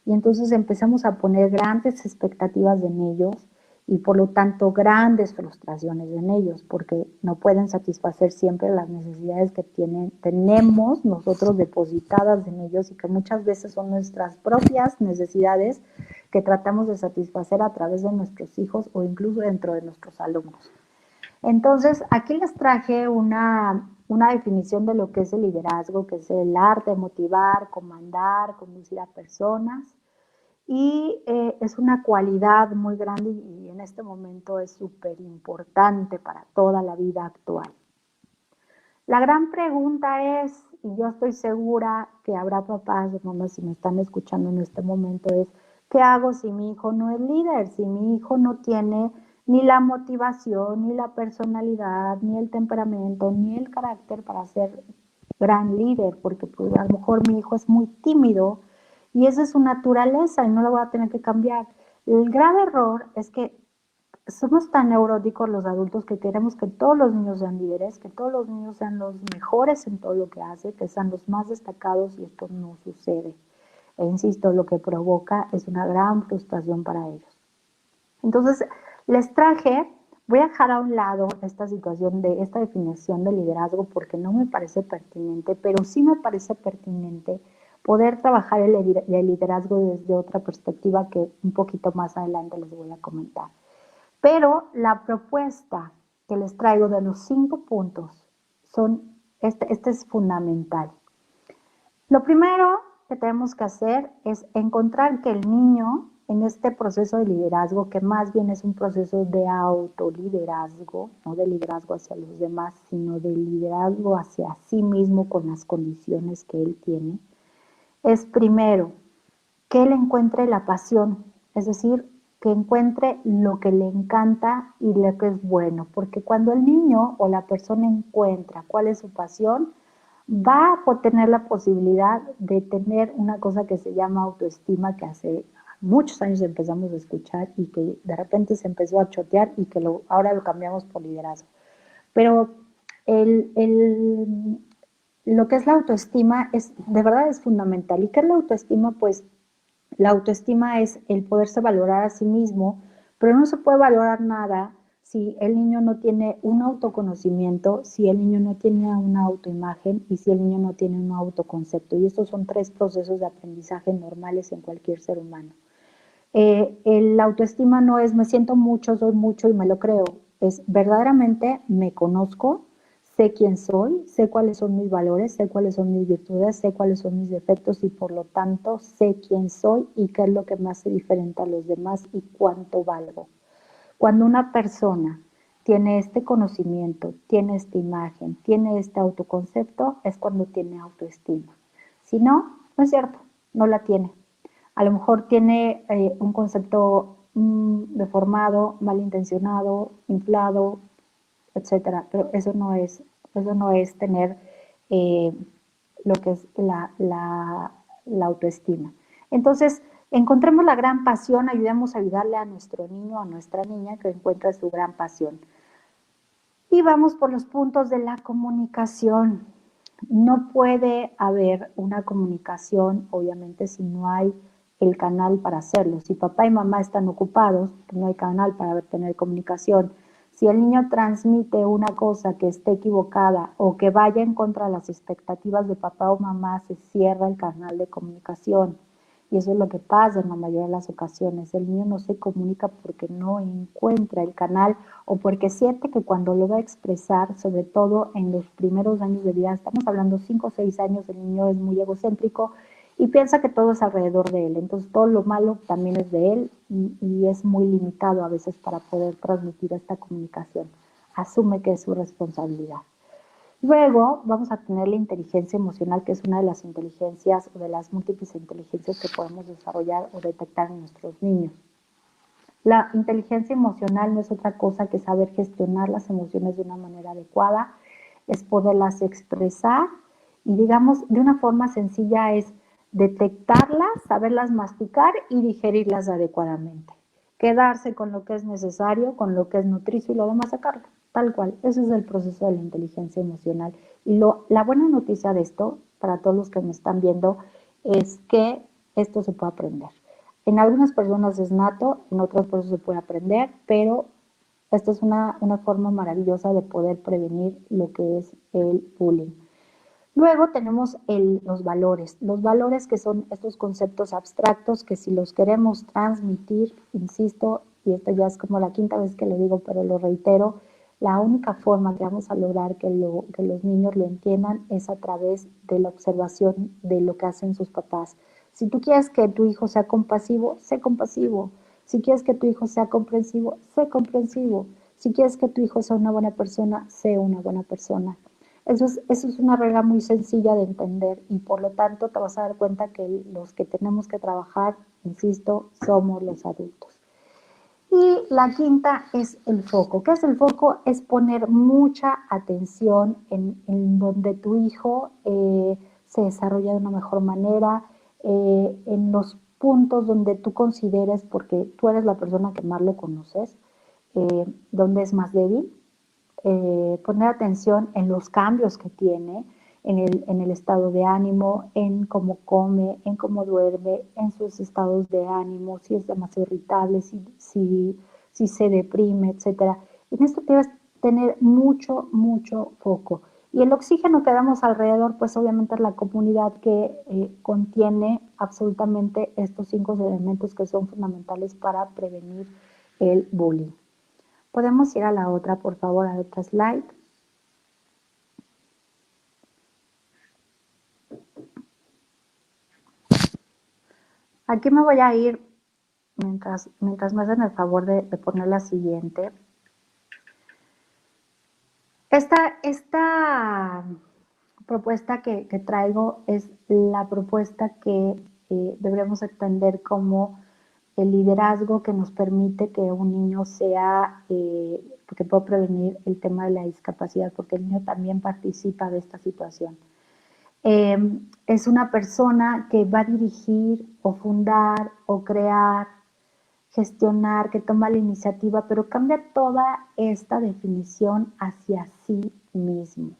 Y entonces empezamos a poner grandes expectativas en ellos y por lo tanto grandes frustraciones en ellos, porque no pueden satisfacer siempre las necesidades que tenemos nosotros depositadas en ellos y que muchas veces son nuestras propias necesidades que tratamos de satisfacer a través de nuestros hijos o incluso dentro de nuestros alumnos. Entonces, aquí les traje una definición de lo que es el liderazgo, que es el arte de motivar, comandar, conducir a personas. Y es una cualidad muy grande y en este momento es súper importante para toda la vida actual. La gran pregunta es, y yo estoy segura que habrá papás o mamás si me están escuchando en este momento, es, ¿qué hago si mi hijo no es líder? Si mi hijo no tiene ni la motivación, ni la personalidad, ni el temperamento, ni el carácter para ser gran líder, porque pues, a lo mejor mi hijo es muy tímido y esa es su naturaleza y no lo voy a tener que cambiar. El grave error es que somos tan neuróticos los adultos que queremos que todos los niños sean líderes, que todos los niños sean los mejores en todo lo que hacen, que sean los más destacados y esto no sucede. E insisto, lo que provoca es una gran frustración para ellos. Entonces, les traje, voy a dejar a un lado esta situación de esta definición de liderazgo porque no me parece pertinente, pero sí me parece pertinente poder trabajar el liderazgo desde otra perspectiva que un poquito más adelante les voy a comentar. Pero la propuesta que les traigo de los 5 puntos este es fundamental. Lo primero que tenemos que hacer es encontrar que el niño en este proceso de liderazgo, que más bien es un proceso de autoliderazgo, no de liderazgo hacia los demás, sino de liderazgo hacia sí mismo con las condiciones que él tiene, es primero que él encuentre la pasión, es decir, que encuentre lo que le encanta y lo que es bueno, porque cuando el niño o la persona encuentra cuál es su pasión, va a tener la posibilidad de tener una cosa que se llama autoestima, que hace muchos años empezamos a escuchar y que de repente se empezó a chotear y que ahora lo cambiamos por liderazgo. Pero lo que es la autoestima de verdad es fundamental. ¿Y qué es la autoestima? Pues la autoestima es el poderse valorar a sí mismo, pero no se puede valorar nada si el niño no tiene un autoconocimiento, si el niño no tiene una autoimagen y si el niño no tiene un autoconcepto. Y estos son 3 procesos de aprendizaje normales en cualquier ser humano. La autoestima no es me siento mucho, soy mucho y me lo creo. Es verdaderamente me conozco, sé quién soy, sé cuáles son mis valores, sé cuáles son mis virtudes, sé cuáles son mis defectos y por lo tanto sé quién soy y qué es lo que me hace diferente a los demás y cuánto valgo. Cuando una persona tiene este conocimiento, tiene esta imagen, tiene este autoconcepto, es cuando tiene autoestima. Si no, no es cierto, no la tiene. A lo mejor tiene un concepto deformado, malintencionado, inflado, etcétera, pero eso no es tener eh, lo que es la autoestima. Entonces, encontremos la gran pasión, ayudemos a ayudarle a nuestro niño, a nuestra niña que encuentre su gran pasión. Y vamos por los puntos de la comunicación. No puede haber una comunicación, obviamente, si no hay el canal para hacerlo. Si papá y mamá están ocupados, pues no hay canal para tener comunicación. Si el niño transmite una cosa que esté equivocada o que vaya en contra de las expectativas de papá o mamá, se cierra el canal de comunicación. Y eso es lo que pasa en la mayoría de las ocasiones. El niño no se comunica porque no encuentra el canal o porque siente que cuando lo va a expresar, sobre todo en los primeros años de vida, estamos hablando 5 o 6 años, el niño es muy egocéntrico y piensa que todo es alrededor de él. Entonces todo lo malo también es de él y es muy limitado a veces para poder transmitir esta comunicación. Asume que es su responsabilidad. Luego vamos a tener la inteligencia emocional, que es una de las inteligencias o de las múltiples inteligencias que podemos desarrollar o detectar en nuestros niños. La inteligencia emocional no es otra cosa que saber gestionar las emociones de una manera adecuada, es poderlas expresar y digamos de una forma sencilla es detectarlas, saberlas masticar y digerirlas adecuadamente. Quedarse con lo que es necesario, con lo que es nutricio y lo demás sacarlo, tal cual. Ese es el proceso de la inteligencia emocional. Y la buena noticia de esto, para todos los que me están viendo, es que esto se puede aprender. En algunas personas es nato, en otras personas se puede aprender, pero esta es una forma maravillosa de poder prevenir lo que es el bullying. Luego tenemos los valores que son estos conceptos abstractos que si los queremos transmitir, insisto, y esto ya es como la quinta vez que lo digo, pero lo reitero, la única forma que vamos a lograr que los niños lo entiendan es a través de la observación de lo que hacen sus papás. Si tú quieres que tu hijo sea compasivo, sé compasivo. Si quieres que tu hijo sea comprensivo, sé comprensivo. Si quieres que tu hijo sea una buena persona, sé una buena persona. Eso es una regla muy sencilla de entender y por lo tanto te vas a dar cuenta que los que tenemos que trabajar, insisto, somos los adultos. Y la quinta es el foco. ¿Qué es el foco? Es poner mucha atención en donde tu hijo se desarrolla de una mejor manera, en los puntos donde tú consideres, porque tú eres la persona que más lo conoces, donde es más débil, poner atención en los cambios que tiene, en el estado de ánimo, en cómo come, en cómo duerme, en sus estados de ánimo, si es demasiado irritable, si se deprime, etcétera. En esto debes tener mucho, mucho foco. Y el oxígeno que damos alrededor, pues obviamente es la comunidad que contiene absolutamente estos 5 elementos que son fundamentales para prevenir el bullying. Podemos ir a la otra, por favor, a la otra slide. Aquí me voy a ir, mientras me hacen el favor de poner la siguiente. Esta propuesta que traigo es la propuesta que deberemos entender como el liderazgo que nos permite que un niño sea, que pueda prevenir el tema de la discapacidad, porque el niño también participa de esta situación. Es una persona que va a dirigir o fundar o crear, gestionar, que toma la iniciativa, pero cambia toda esta definición hacia sí mismo.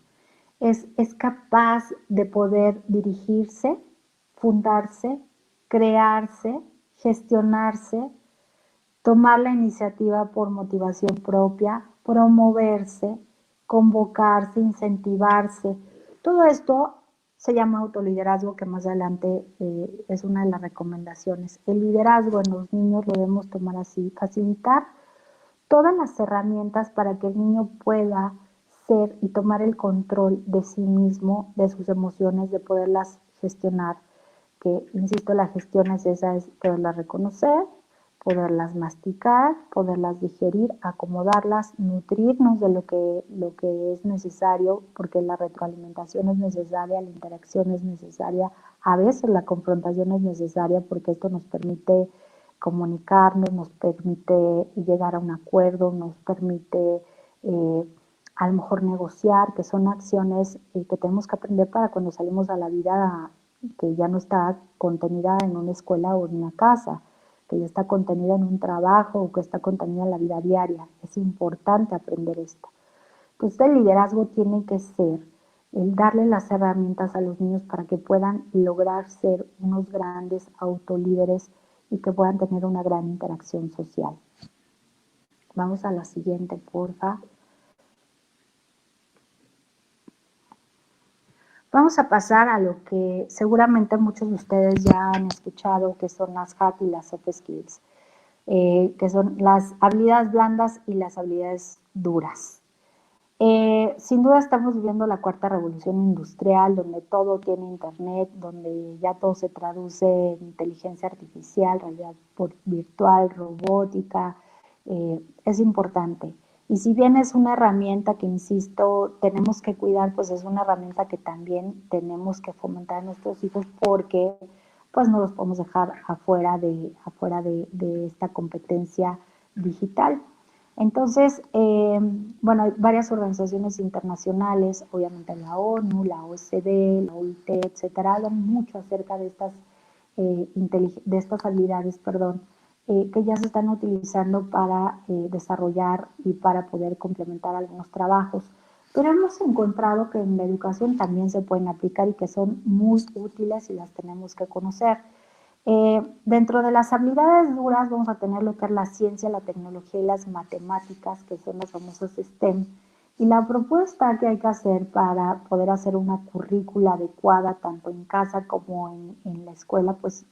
Es capaz de poder dirigirse, fundarse, crearse, gestionarse, tomar la iniciativa por motivación propia, promoverse, convocarse, incentivarse. Todo esto se llama autoliderazgo, que más adelante es una de las recomendaciones. El liderazgo en los niños lo debemos tomar así, facilitar todas las herramientas para que el niño pueda ser y tomar el control de sí mismo, de sus emociones, de poderlas gestionar, que, insisto, la gestión es esa, es poderlas reconocer, poderlas masticar, poderlas digerir, acomodarlas, nutrirnos de lo que es necesario, porque la retroalimentación es necesaria, la interacción es necesaria, a veces la confrontación es necesaria porque esto nos permite comunicarnos, nos permite llegar a un acuerdo, nos permite a lo mejor negociar, que son acciones que tenemos que aprender para cuando salimos a la vida que ya no está contenida en una escuela o en una casa, que ya está contenida en un trabajo o que está contenida en la vida diaria. Es importante aprender esto. Entonces el liderazgo tiene que ser el darle las herramientas a los niños para que puedan lograr ser unos grandes autolíderes y que puedan tener una gran interacción social. Vamos a la siguiente, porfa. Vamos a pasar a lo que seguramente muchos de ustedes ya han escuchado, que son las hard y las soft skills, que son las habilidades blandas y las habilidades duras. Sin duda estamos viviendo la cuarta revolución industrial, donde todo tiene internet, donde ya todo se traduce en inteligencia artificial, realidad virtual, robótica. Es importante. Y si bien es una herramienta que, insisto, tenemos que cuidar, pues es una herramienta que también tenemos que fomentar a nuestros hijos porque pues no los podemos dejar afuera de esta competencia digital. Entonces, bueno, hay varias organizaciones internacionales, obviamente la ONU, la OECD, la OIT, etcétera, hablan mucho acerca de estas habilidades, que ya se están utilizando para desarrollar y para poder complementar algunos trabajos. Pero hemos encontrado que en la educación también se pueden aplicar y que son muy útiles y las tenemos que conocer. Dentro de las habilidades duras vamos a tener lo que es la ciencia, la tecnología y las matemáticas, que son las famosas STEM. Y la propuesta que hay que hacer para poder hacer una currícula adecuada, tanto en casa como en la escuela, pues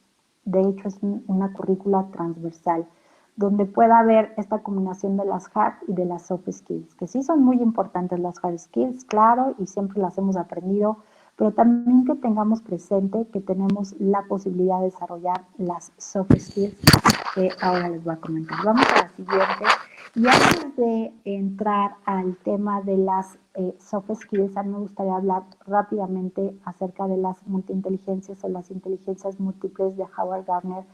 de hecho es una currícula transversal, donde pueda haber esta combinación de las hard y de las soft skills, que sí son muy importantes las hard skills, claro, y siempre las hemos aprendido, pero también que tengamos presente que tenemos la posibilidad de desarrollar las soft skills que ahora les voy a comentar. Vamos a la siguiente. Y antes de entrar al tema de las soft skills, a mí me gustaría hablar rápidamente acerca de las multiinteligencias o las inteligencias múltiples de Howard Gardner,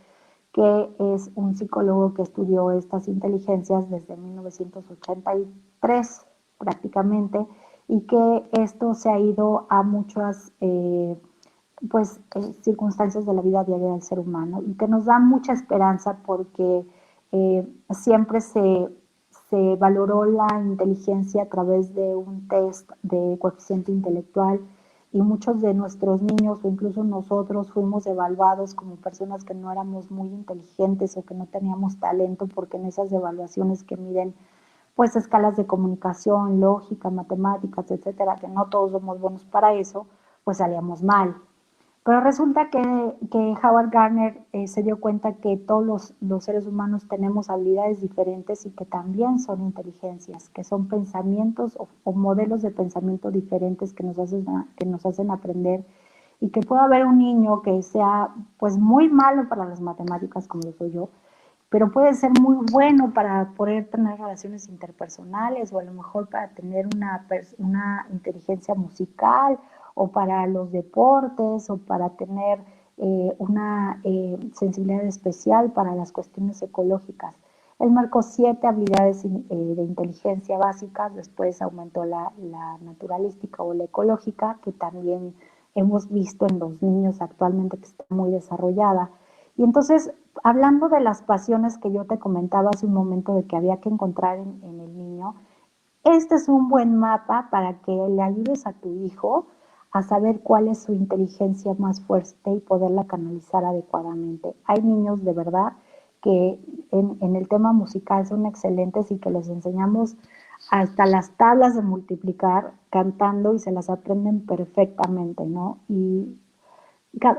que es un psicólogo que estudió estas inteligencias desde 1983 prácticamente, y que esto se ha ido a muchas circunstancias de la vida diaria del ser humano, y que nos da mucha esperanza porque siempre se valoró la inteligencia a través de un test de coeficiente intelectual, y muchos de nuestros niños o incluso nosotros fuimos evaluados como personas que no éramos muy inteligentes o que no teníamos talento, porque en esas evaluaciones que miden pues escalas de comunicación, lógica, matemáticas, etcétera, que no todos somos buenos para eso, pues salíamos mal. Pero resulta que Howard Gardner se dio cuenta que todos los seres humanos tenemos habilidades diferentes y que también son inteligencias, que son pensamientos o modelos de pensamiento diferentes que nos hacen aprender, y que puede haber un niño que sea pues muy malo para las matemáticas como lo soy yo, pero puede ser muy bueno para poder tener relaciones interpersonales, o a lo mejor para tener una inteligencia musical, o para los deportes, o para tener una sensibilidad especial para las cuestiones ecológicas. Él marcó 7 habilidades de inteligencia básicas, después aumentó la naturalística o la ecológica, que también hemos visto en los niños actualmente que está muy desarrollada. Y entonces, hablando de las pasiones que yo te comentaba hace un momento de que había que encontrar en el niño, este es un buen mapa para que le ayudes a tu hijo a saber cuál es su inteligencia más fuerte y poderla canalizar adecuadamente. Hay niños de verdad que en el tema musical son excelentes y que les enseñamos hasta las tablas de multiplicar cantando y se las aprenden perfectamente, ¿no? Y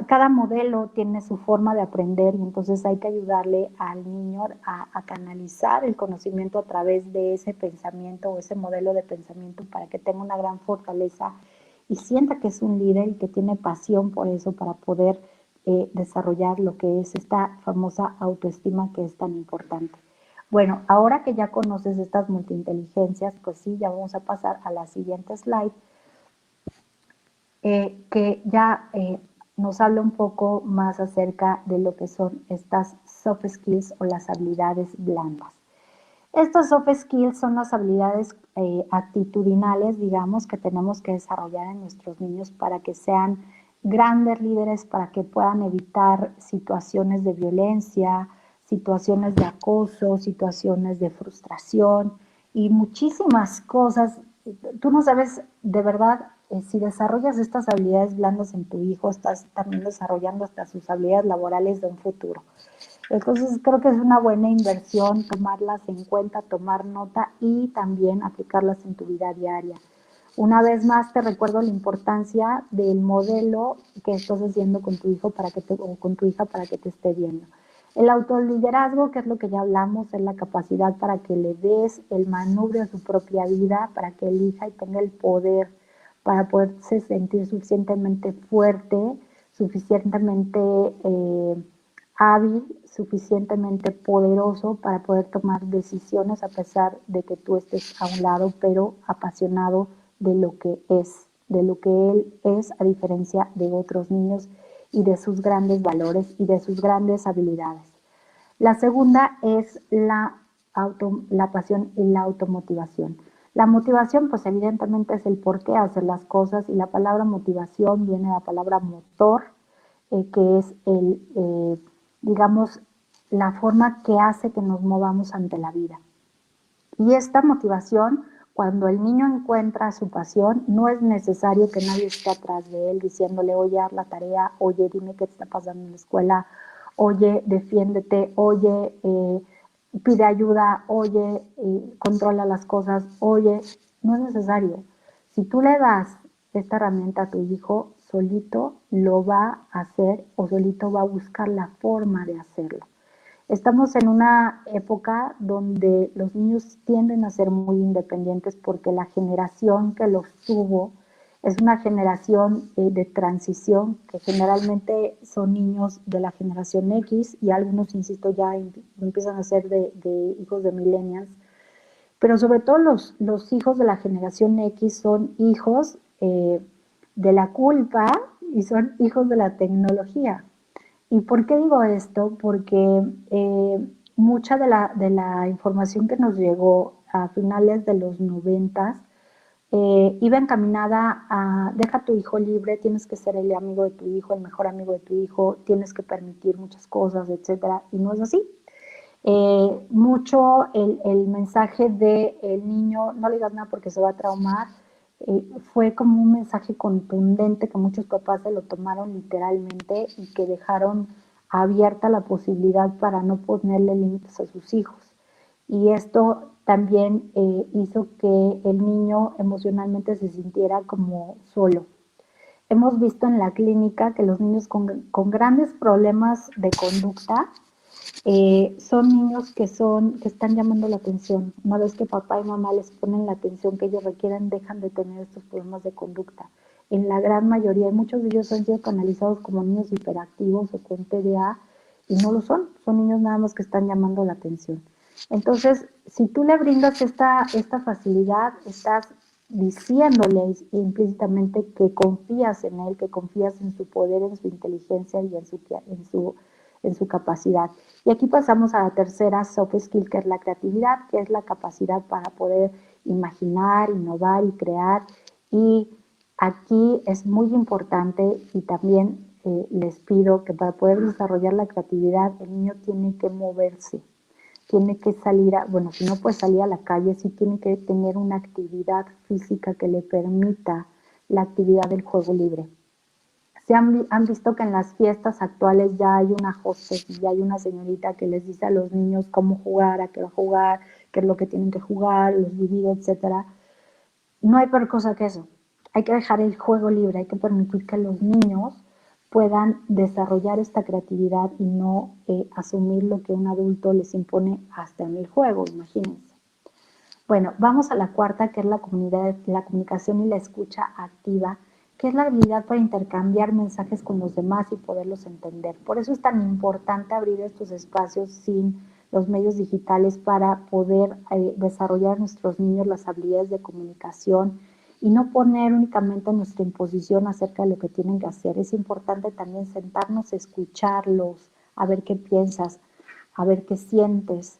cada modelo tiene su forma de aprender, y entonces hay que ayudarle al niño a canalizar el conocimiento a través de ese pensamiento o ese modelo de pensamiento, para que tenga una gran fortaleza y sienta que es un líder y que tiene pasión por eso, para poder desarrollar lo que es esta famosa autoestima que es tan importante. Bueno, ahora que ya conoces estas multiinteligencias, pues sí, ya vamos a pasar a la siguiente slide, que ya nos habla un poco más acerca de lo que son estas soft skills o las habilidades blandas. Estas soft skills son las habilidades actitudinales, digamos, que tenemos que desarrollar en nuestros niños para que sean grandes líderes, para que puedan evitar situaciones de violencia, situaciones de acoso, situaciones de frustración y muchísimas cosas. Tú no sabes de verdad si desarrollas estas habilidades blandas en tu hijo, estás también desarrollando hasta sus habilidades laborales de un futuro. Entonces creo que es una buena inversión tomarlas en cuenta, tomar nota y también aplicarlas en tu vida diaria. Una vez más te recuerdo la importancia del modelo que estás haciendo con tu hijo o con tu hija para que te esté viendo. El autoliderazgo, que es lo que ya hablamos, es la capacidad para que le des el manubrio a su propia vida, para que elija y tenga el poder para poderse sentir suficientemente fuerte, suficientemente hábil, suficientemente poderoso para poder tomar decisiones a pesar de que tú estés a un lado, pero apasionado de lo que es, de lo que él es, a diferencia de otros niños, y de sus grandes valores y de sus grandes habilidades. La segunda es la pasión y la automotivación. La motivación, pues evidentemente es el por qué hacer las cosas, y la palabra motivación viene de la palabra motor, que es digamos, la forma que hace que nos movamos ante la vida. Y esta motivación, cuando el niño encuentra su pasión, no es necesario que nadie esté atrás de él diciéndole, oye, haz la tarea, oye, dime qué te está pasando en la escuela, oye, defiéndete, oye, pide ayuda, oye, controla las cosas, oye, no es necesario. Si tú le das esta herramienta a tu hijo, solito lo va a hacer o solito va a buscar la forma de hacerlo. Estamos en una época donde los niños tienden a ser muy independientes porque la generación que los tuvo es una generación de transición, que generalmente son niños de la generación X y algunos, insisto, ya empiezan a ser de hijos de millennials. Pero sobre todo los hijos de la generación X son hijos de la culpa y son hijos de la tecnología. ¿Y por qué digo esto? Porque mucha de la información que nos llegó a finales de los 90 iba encaminada a deja a tu hijo libre, tienes que ser el amigo de tu hijo, el mejor amigo de tu hijo, tienes que permitir muchas cosas, etcétera, y no es así. Mucho el mensaje de el niño, no le digas nada porque se va a traumar, fue como un mensaje contundente que muchos papás se lo tomaron literalmente y que dejaron abierta la posibilidad para no ponerle límites a sus hijos. Y esto también hizo que el niño emocionalmente se sintiera como solo. Hemos visto en la clínica que los niños con grandes problemas de conducta son niños que están llamando la atención. Una vez que papá y mamá les ponen la atención que ellos requieren, dejan de tener estos problemas de conducta. En la gran mayoría, y muchos de ellos han sido canalizados como niños hiperactivos o con TDA, y no lo son, son niños nada más que están llamando la atención. Entonces, si tú le brindas esta facilidad, estás diciéndole implícitamente que confías en él, que confías en su poder, en su inteligencia y en su capacidad. Y aquí pasamos a la tercera soft skill, que es la creatividad, que es la capacidad para poder imaginar, innovar y crear. Y aquí es muy importante y también les pido que para poder desarrollar la creatividad el niño tiene que moverse, tiene que salir, bueno, si no puede salir a la calle, sí tiene que tener una actividad física que le permita la actividad del juego libre. Han visto que en las fiestas actuales ya hay una hostess, ya hay una señorita que les dice a los niños cómo jugar, a qué va a jugar, qué es lo que tienen que jugar, los divide, etcétera. No hay peor cosa que eso. Hay que dejar el juego libre, hay que permitir que los niños puedan desarrollar esta creatividad y no asumir lo que un adulto les impone hasta en el juego, imagínense. Bueno, vamos a la cuarta, que es la comunicación y la escucha activa, que es la habilidad para intercambiar mensajes con los demás y poderlos entender. Por eso es tan importante abrir estos espacios sin los medios digitales para poder desarrollar a nuestros niños las habilidades de comunicación y no poner únicamente nuestra imposición acerca de lo que tienen que hacer. Es importante también sentarnos a escucharlos, a ver qué piensas, a ver qué sientes.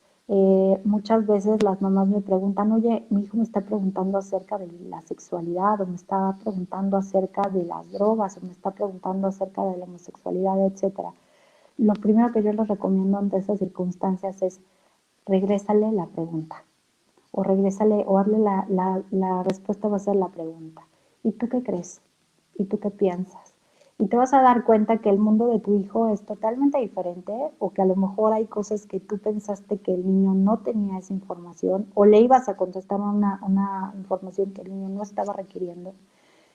Muchas veces las mamás me preguntan, oye, mi hijo me está preguntando acerca de la sexualidad, o me está preguntando acerca de las drogas, o me está preguntando acerca de la homosexualidad, etcétera. Lo primero que yo les recomiendo ante esas circunstancias es regrésale la pregunta, o regrésale, o hazle la respuesta va a ser la pregunta. ¿Y tú qué crees? ¿Y tú qué piensas? Y te vas a dar cuenta que el mundo de tu hijo es totalmente diferente o que a lo mejor hay cosas que tú pensaste que el niño no tenía esa información o le ibas a contestar una información que el niño no estaba requiriendo.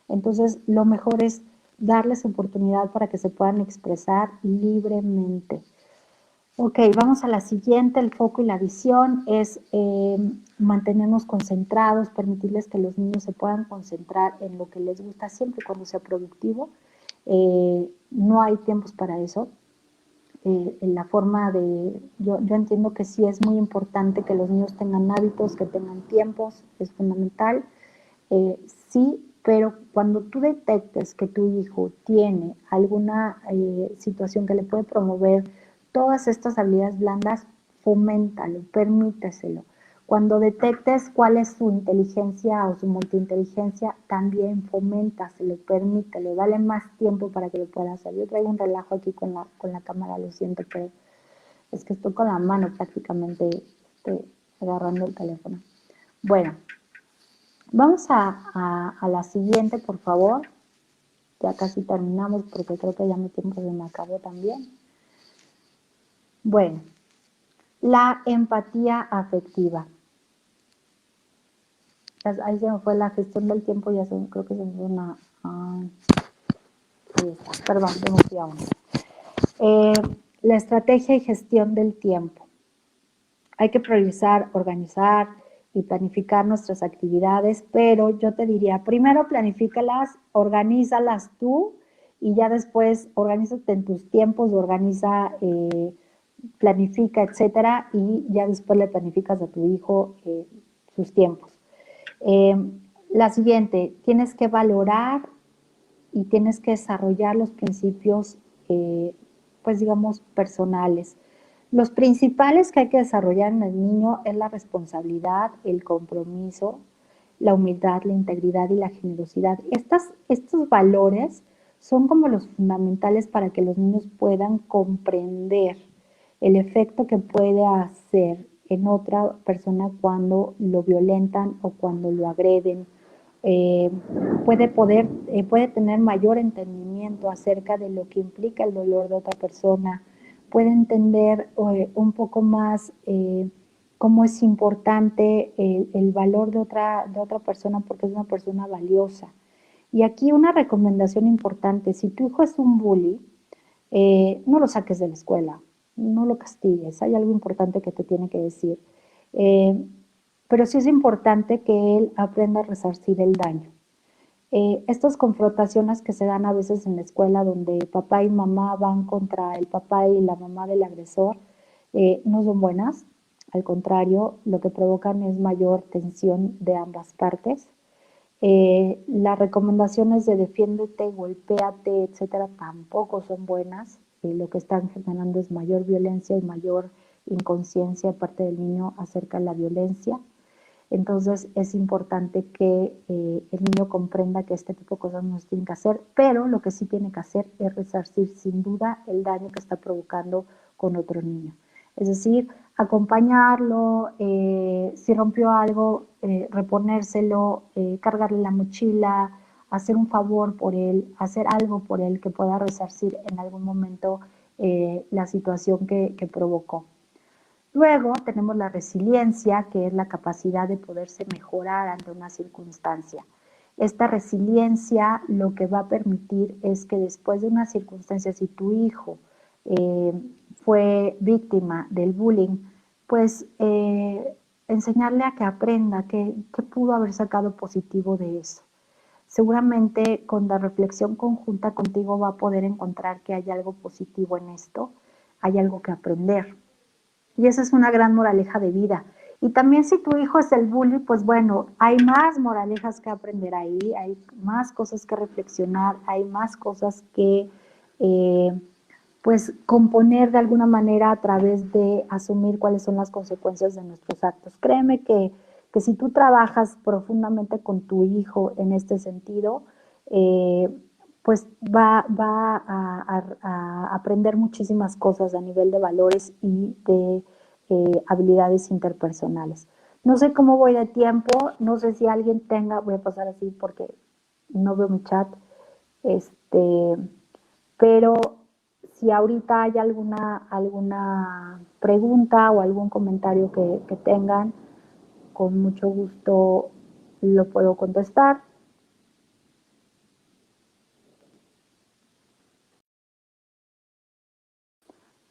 Entonces, lo mejor es darles oportunidad para que se puedan expresar libremente. Ok, vamos a la siguiente. El foco y la visión es mantenernos concentrados, permitirles que los niños se puedan concentrar en lo que les gusta siempre y cuando sea productivo. No hay tiempos para eso. En la forma de, yo entiendo que sí es muy importante que los niños tengan hábitos, que tengan tiempos, es fundamental. Sí, pero cuando tú detectes que tu hijo tiene alguna situación que le puede promover todas estas habilidades blandas, foméntalo, permíteselo. Cuando detectes cuál es su inteligencia o su multiinteligencia, también foméntaselo, permítelo, dale más tiempo para que lo pueda hacer. Yo traigo un relajo aquí con la cámara, lo siento, pero es que estoy con la mano prácticamente agarrando el teléfono. Bueno, vamos a la siguiente, por favor. Ya casi terminamos porque creo que ya mi tiempo se me acabó también. Bueno, la empatía afectiva. Ahí se me fue la gestión del tiempo, creo que se me fue una... ahí está, perdón, se me fui a una. La estrategia y gestión del tiempo. Hay que priorizar, organizar y planificar nuestras actividades, pero yo te diría, primero planifícalas, organízalas tú y ya después organízate en tus tiempos, planifica, etcétera, y ya después le planificas a tu hijo sus tiempos. La siguiente, tienes que valorar y tienes que desarrollar los principios, pues digamos, personales. Los principales que hay que desarrollar en el niño es la responsabilidad, el compromiso, la humildad, la integridad y la generosidad. Estos valores son como los fundamentales para que los niños puedan comprender el efecto que puede hacer en otra persona cuando lo violentan o cuando lo agreden. Puede tener mayor entendimiento acerca de lo que implica el dolor de otra persona, puede entender un poco más cómo es importante el valor de otra persona porque es una persona valiosa. Y aquí una recomendación importante, si tu hijo es un bully, no lo saques de la escuela, no lo castigues, hay algo importante que te tiene que decir. Pero sí es importante que él aprenda a resarcir el daño. Estas confrontaciones que se dan a veces en la escuela donde papá y mamá van contra el papá y la mamá del agresor no son buenas, al contrario, lo que provocan es mayor tensión de ambas partes. Las recomendaciones de defiéndete, golpéate, etcétera, tampoco son buenas. Lo que están generando es mayor violencia y mayor inconsciencia de parte del niño acerca de la violencia. Entonces es importante que el niño comprenda que este tipo de cosas no se tienen que hacer, pero lo que sí tiene que hacer es resarcir sin duda el daño que está provocando con otro niño. Es decir, acompañarlo, si rompió algo, reponérselo, cargarle la mochila, hacer un favor por él, hacer algo por él que pueda resarcir en algún momento la situación que provocó. Luego tenemos la resiliencia, que es la capacidad de poderse mejorar ante una circunstancia. Esta resiliencia lo que va a permitir es que después de una circunstancia, si tu hijo fue víctima del bullying, pues enseñarle a que aprenda qué pudo haber sacado positivo de eso. Seguramente con la reflexión conjunta contigo va a poder encontrar que hay algo positivo en esto, hay algo que aprender. Y esa es una gran moraleja de vida. Y también si tu hijo es el bully, pues bueno, hay más moralejas que aprender ahí, hay más cosas que reflexionar, hay más cosas que pues componer de alguna manera a través de asumir cuáles son las consecuencias de nuestros actos. Créeme que si tú trabajas profundamente con tu hijo en este sentido, pues va a aprender muchísimas cosas a nivel de valores y de habilidades interpersonales. No sé cómo voy de tiempo, no sé si alguien tenga, voy a pasar así porque no veo mi chat, pero si ahorita hay alguna pregunta o algún comentario que tengan, con mucho gusto lo puedo contestar.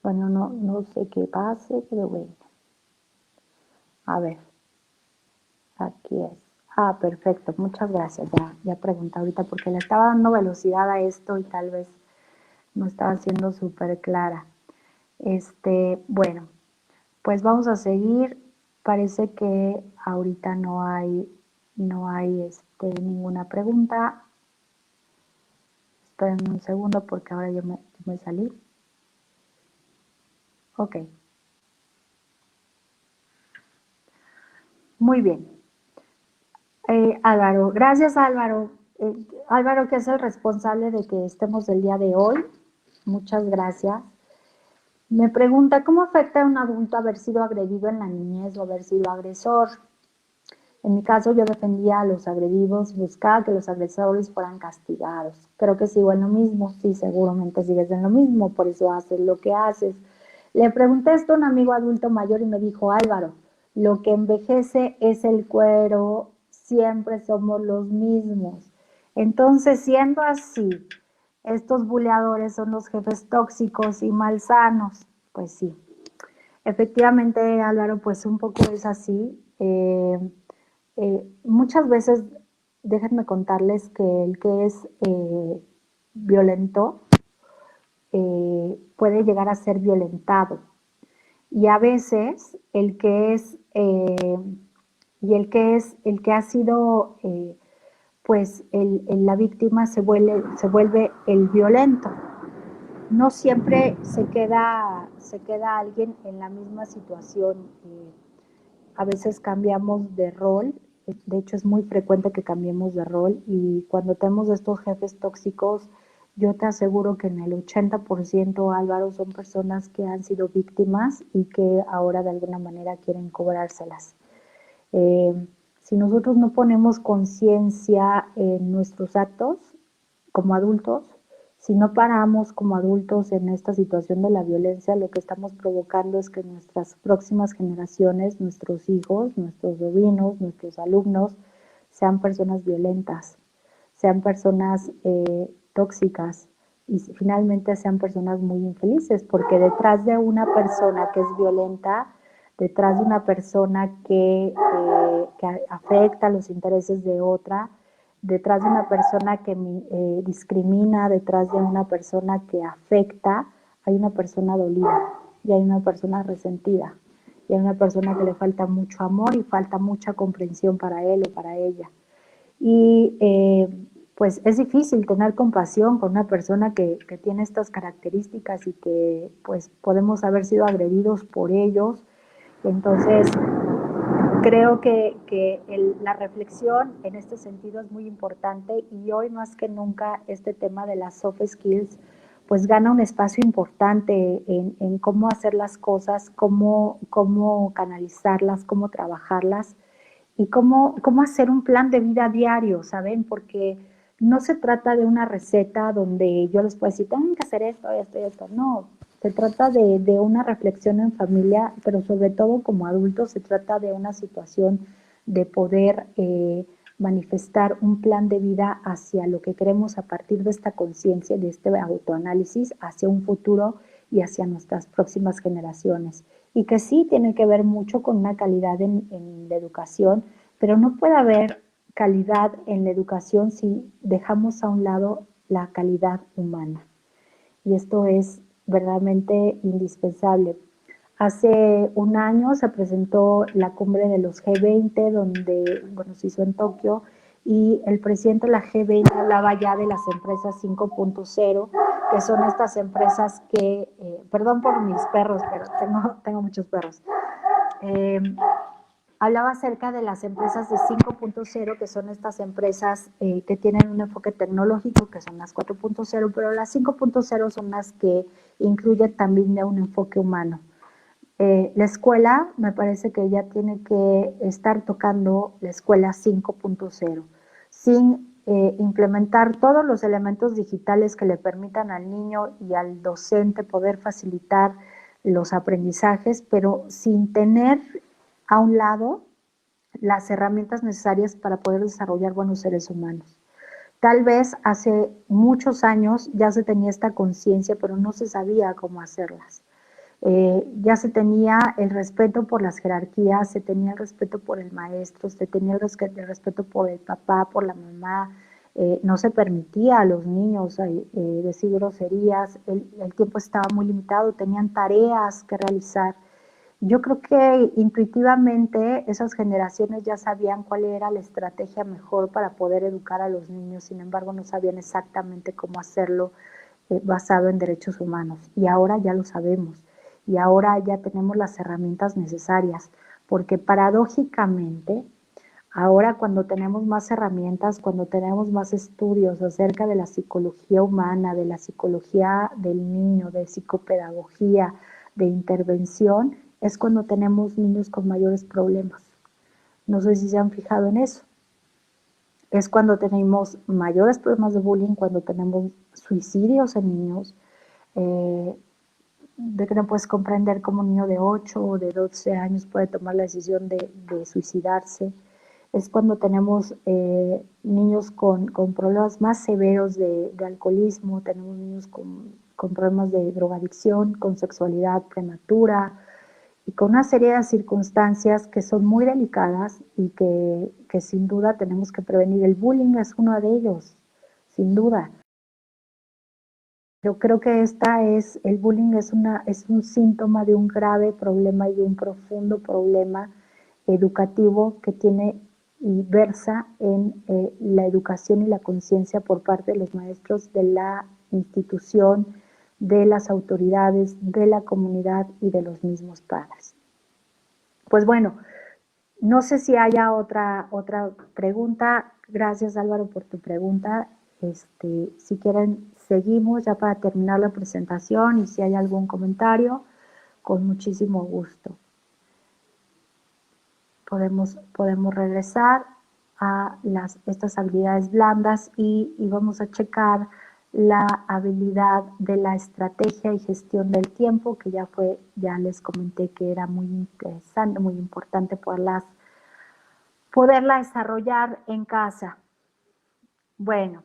Bueno, no sé qué pase, pero bueno. A ver, aquí es. Ah, perfecto, muchas gracias. Ya pregunté ahorita porque le estaba dando velocidad a esto y tal vez no estaba siendo súper clara. Bueno, pues vamos a seguir. Parece que ahorita no hay ninguna pregunta. Esperen un segundo porque ahora yo me salí. Ok. Muy bien. Álvaro, gracias Álvaro. Álvaro, que es el responsable de que estemos el día de hoy. Muchas gracias. Me pregunta, ¿cómo afecta a un adulto haber sido agredido en la niñez o haber sido agresor? En mi caso, yo defendía a los agredidos, buscaba que los agresores fueran castigados. Creo que sigo en lo mismo, sí, seguramente sigues en lo mismo, por eso haces lo que haces. Le pregunté esto a un amigo adulto mayor y me dijo, Álvaro, lo que envejece es el cuero, siempre somos los mismos. Entonces, siendo así, estos buleadores son los jefes tóxicos y malsanos. Pues sí, efectivamente, Álvaro, pues un poco es así. Muchas veces, déjenme contarles que el que es violento puede llegar a ser violentado. Y a veces el que es el que ha sido pues la víctima se vuelve el violento. No siempre se queda alguien en la misma situación. A veces cambiamos de rol. De hecho, es muy frecuente que cambiemos de rol, y cuando tenemos estos jefes tóxicos, yo te aseguro que en el 80%, Álvaro, son personas que han sido víctimas y que ahora de alguna manera quieren cobrárselas. Si nosotros no ponemos conciencia en nuestros actos como adultos, si no paramos como adultos en esta situación de la violencia, lo que estamos provocando es que nuestras próximas generaciones, nuestros hijos, nuestros sobrinos, nuestros alumnos, sean personas violentas, sean personas tóxicas y finalmente sean personas muy infelices, porque detrás de una persona que es violenta, detrás de una persona que afecta los intereses de otra, detrás de una persona que discrimina, detrás de una persona que afecta, hay una persona dolida y hay una persona resentida y hay una persona que le falta mucho amor y falta mucha comprensión para él o para ella. Y pues es difícil tener compasión con una persona que tiene estas características y que pues podemos haber sido agredidos por ellos. Entonces, creo que la reflexión en este sentido es muy importante, y hoy más que nunca este tema de las soft skills pues gana un espacio importante en cómo hacer las cosas, cómo canalizarlas, cómo trabajarlas y cómo hacer un plan de vida diario, ¿saben? Porque no se trata de una receta donde yo les puedo decir, tienen que hacer esto, esto y esto. No, se trata de una reflexión en familia, pero sobre todo como adultos se trata de una situación de poder manifestar un plan de vida hacia lo que queremos a partir de esta conciencia, de este autoanálisis, hacia un futuro y hacia nuestras próximas generaciones. Y que sí tiene que ver mucho con una calidad en la educación, pero no puede haber calidad en la educación si dejamos a un lado la calidad humana. Y esto es verdaderamente indispensable. Hace un año se presentó la cumbre de los G20, donde, bueno, se hizo en Tokio, y el presidente de la G20 hablaba ya de las empresas 5.0, que son estas empresas que, perdón por mis perros, pero tengo muchos perros, hablaba acerca de las empresas de 5.0, que son estas empresas que tienen un enfoque tecnológico, que son las 4.0, pero las 5.0 son las que incluyen también de un enfoque humano. La escuela, me parece que ya tiene que estar tocando la escuela 5.0, sin implementar todos los elementos digitales que le permitan al niño y al docente poder facilitar los aprendizajes, pero sin tener a un lado las herramientas necesarias para poder desarrollar buenos seres humanos. Tal vez hace muchos años ya se tenía esta conciencia, pero no se sabía cómo hacerlas. Ya se tenía el respeto por las jerarquías, se tenía el respeto por el maestro, se tenía el respeto por el papá, por la mamá. No se permitía a los niños decir groserías, el tiempo estaba muy limitado, tenían tareas que realizar. Yo creo que intuitivamente esas generaciones ya sabían cuál era la estrategia mejor para poder educar a los niños, sin embargo no sabían exactamente cómo hacerlo basado en derechos humanos. Y ahora ya lo sabemos, y ahora ya tenemos las herramientas necesarias, porque paradójicamente, ahora cuando tenemos más herramientas, cuando tenemos más estudios acerca de la psicología humana, de la psicología del niño, de psicopedagogía, de intervención, es cuando tenemos niños con mayores problemas. No sé si se han fijado en eso. Es cuando tenemos mayores problemas de bullying, cuando tenemos suicidios en niños, de que no puedes comprender cómo un niño de 8 o de 12 años puede tomar la decisión de suicidarse. Es cuando tenemos niños con problemas más severos de alcoholismo, tenemos niños con problemas de drogadicción, con sexualidad prematura y con una serie de circunstancias que son muy delicadas y que sin duda tenemos que prevenir. El bullying es uno de ellos, sin duda. Yo creo que el bullying es un síntoma de un grave problema y de un profundo problema educativo que tiene y versa en la educación y la conciencia por parte de los maestros de la institución, de las autoridades, de la comunidad y de los mismos padres. Pues bueno, no sé si haya otra pregunta. Gracias, Álvaro, por tu pregunta. Si quieren, seguimos ya para terminar la presentación y si hay algún comentario, con muchísimo gusto. Podemos regresar a estas habilidades blandas y vamos a checar la habilidad de la estrategia y gestión del tiempo, que ya les comenté que era muy interesante, muy importante poderla desarrollar en casa. Bueno,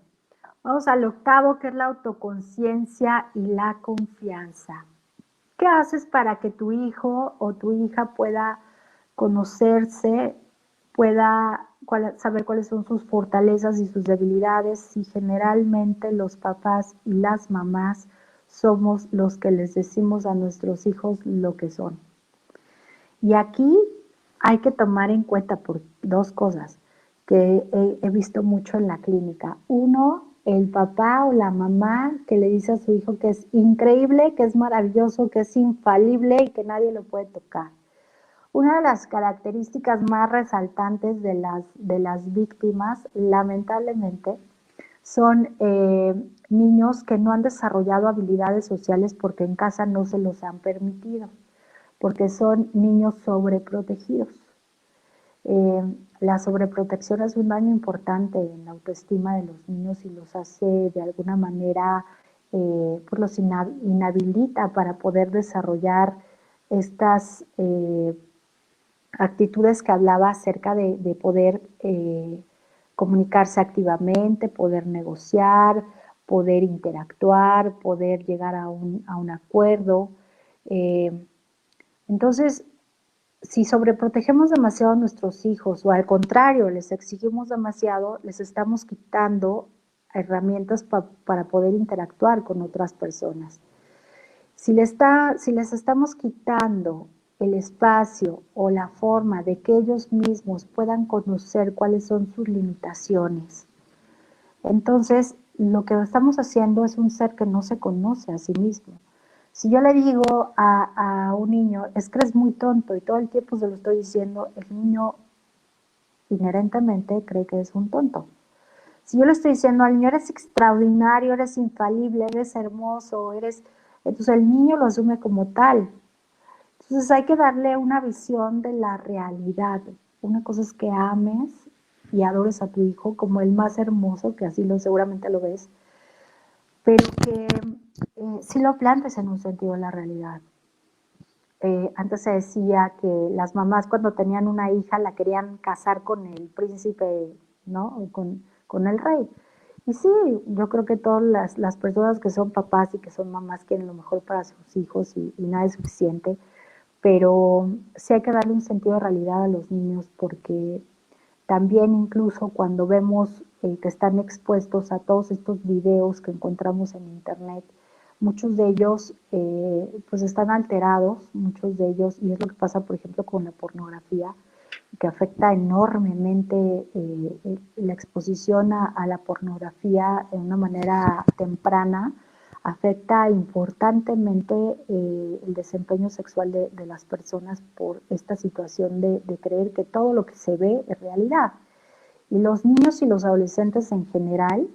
vamos al octavo, que es la autoconciencia y la confianza. ¿Qué haces para que tu hijo o tu hija pueda conocerse, pueda saber cuáles son sus fortalezas y sus debilidades, si generalmente los papás y las mamás somos los que les decimos a nuestros hijos lo que son? Y aquí hay que tomar en cuenta por dos cosas que he visto mucho en la clínica. Uno, el papá o la mamá que le dice a su hijo que es increíble, que es maravilloso, que es infalible y que nadie lo puede tocar. Una de las características más resaltantes de las víctimas, lamentablemente, son niños que no han desarrollado habilidades sociales porque en casa no se los han permitido, porque son niños sobreprotegidos. La sobreprotección es un daño importante en la autoestima de los niños y los hace de alguna manera, pues los inhabilita para poder desarrollar estas actitudes que hablaba acerca de poder comunicarse activamente, poder negociar, poder interactuar, poder llegar a un acuerdo. Entonces, si sobreprotegemos demasiado a nuestros hijos o al contrario, les exigimos demasiado, les estamos quitando herramientas para poder interactuar con otras personas. Si les estamos quitando el espacio o la forma de que ellos mismos puedan conocer cuáles son sus limitaciones, entonces lo que estamos haciendo es un ser que no se conoce a sí mismo. Si yo le digo a un niño, es que eres muy tonto y todo el tiempo se lo estoy diciendo, el niño inherentemente cree que es un tonto. Si yo le estoy diciendo al niño, eres extraordinario, eres infalible, eres hermoso, entonces el niño lo asume como tal. Entonces hay que darle una visión de la realidad. Una cosa es que ames y adores a tu hijo como el más hermoso, que así seguramente lo ves, pero que sí lo plantes en un sentido de la realidad. Antes se decía que las mamás cuando tenían una hija la querían casar con el príncipe, ¿no? Con el rey. Y sí, yo creo que todas las personas que son papás y que son mamás quieren lo mejor para sus hijos y nada es suficiente, pero sí hay que darle un sentido de realidad a los niños porque también incluso cuando vemos que están expuestos a todos estos videos que encontramos en internet, muchos de ellos pues están alterados, muchos de ellos, y es lo que pasa por ejemplo con la pornografía, que afecta enormemente la exposición a la pornografía de una manera temprana, afecta importantemente el desempeño sexual de las personas por esta situación de creer que todo lo que se ve es realidad. Y los niños y los adolescentes en general,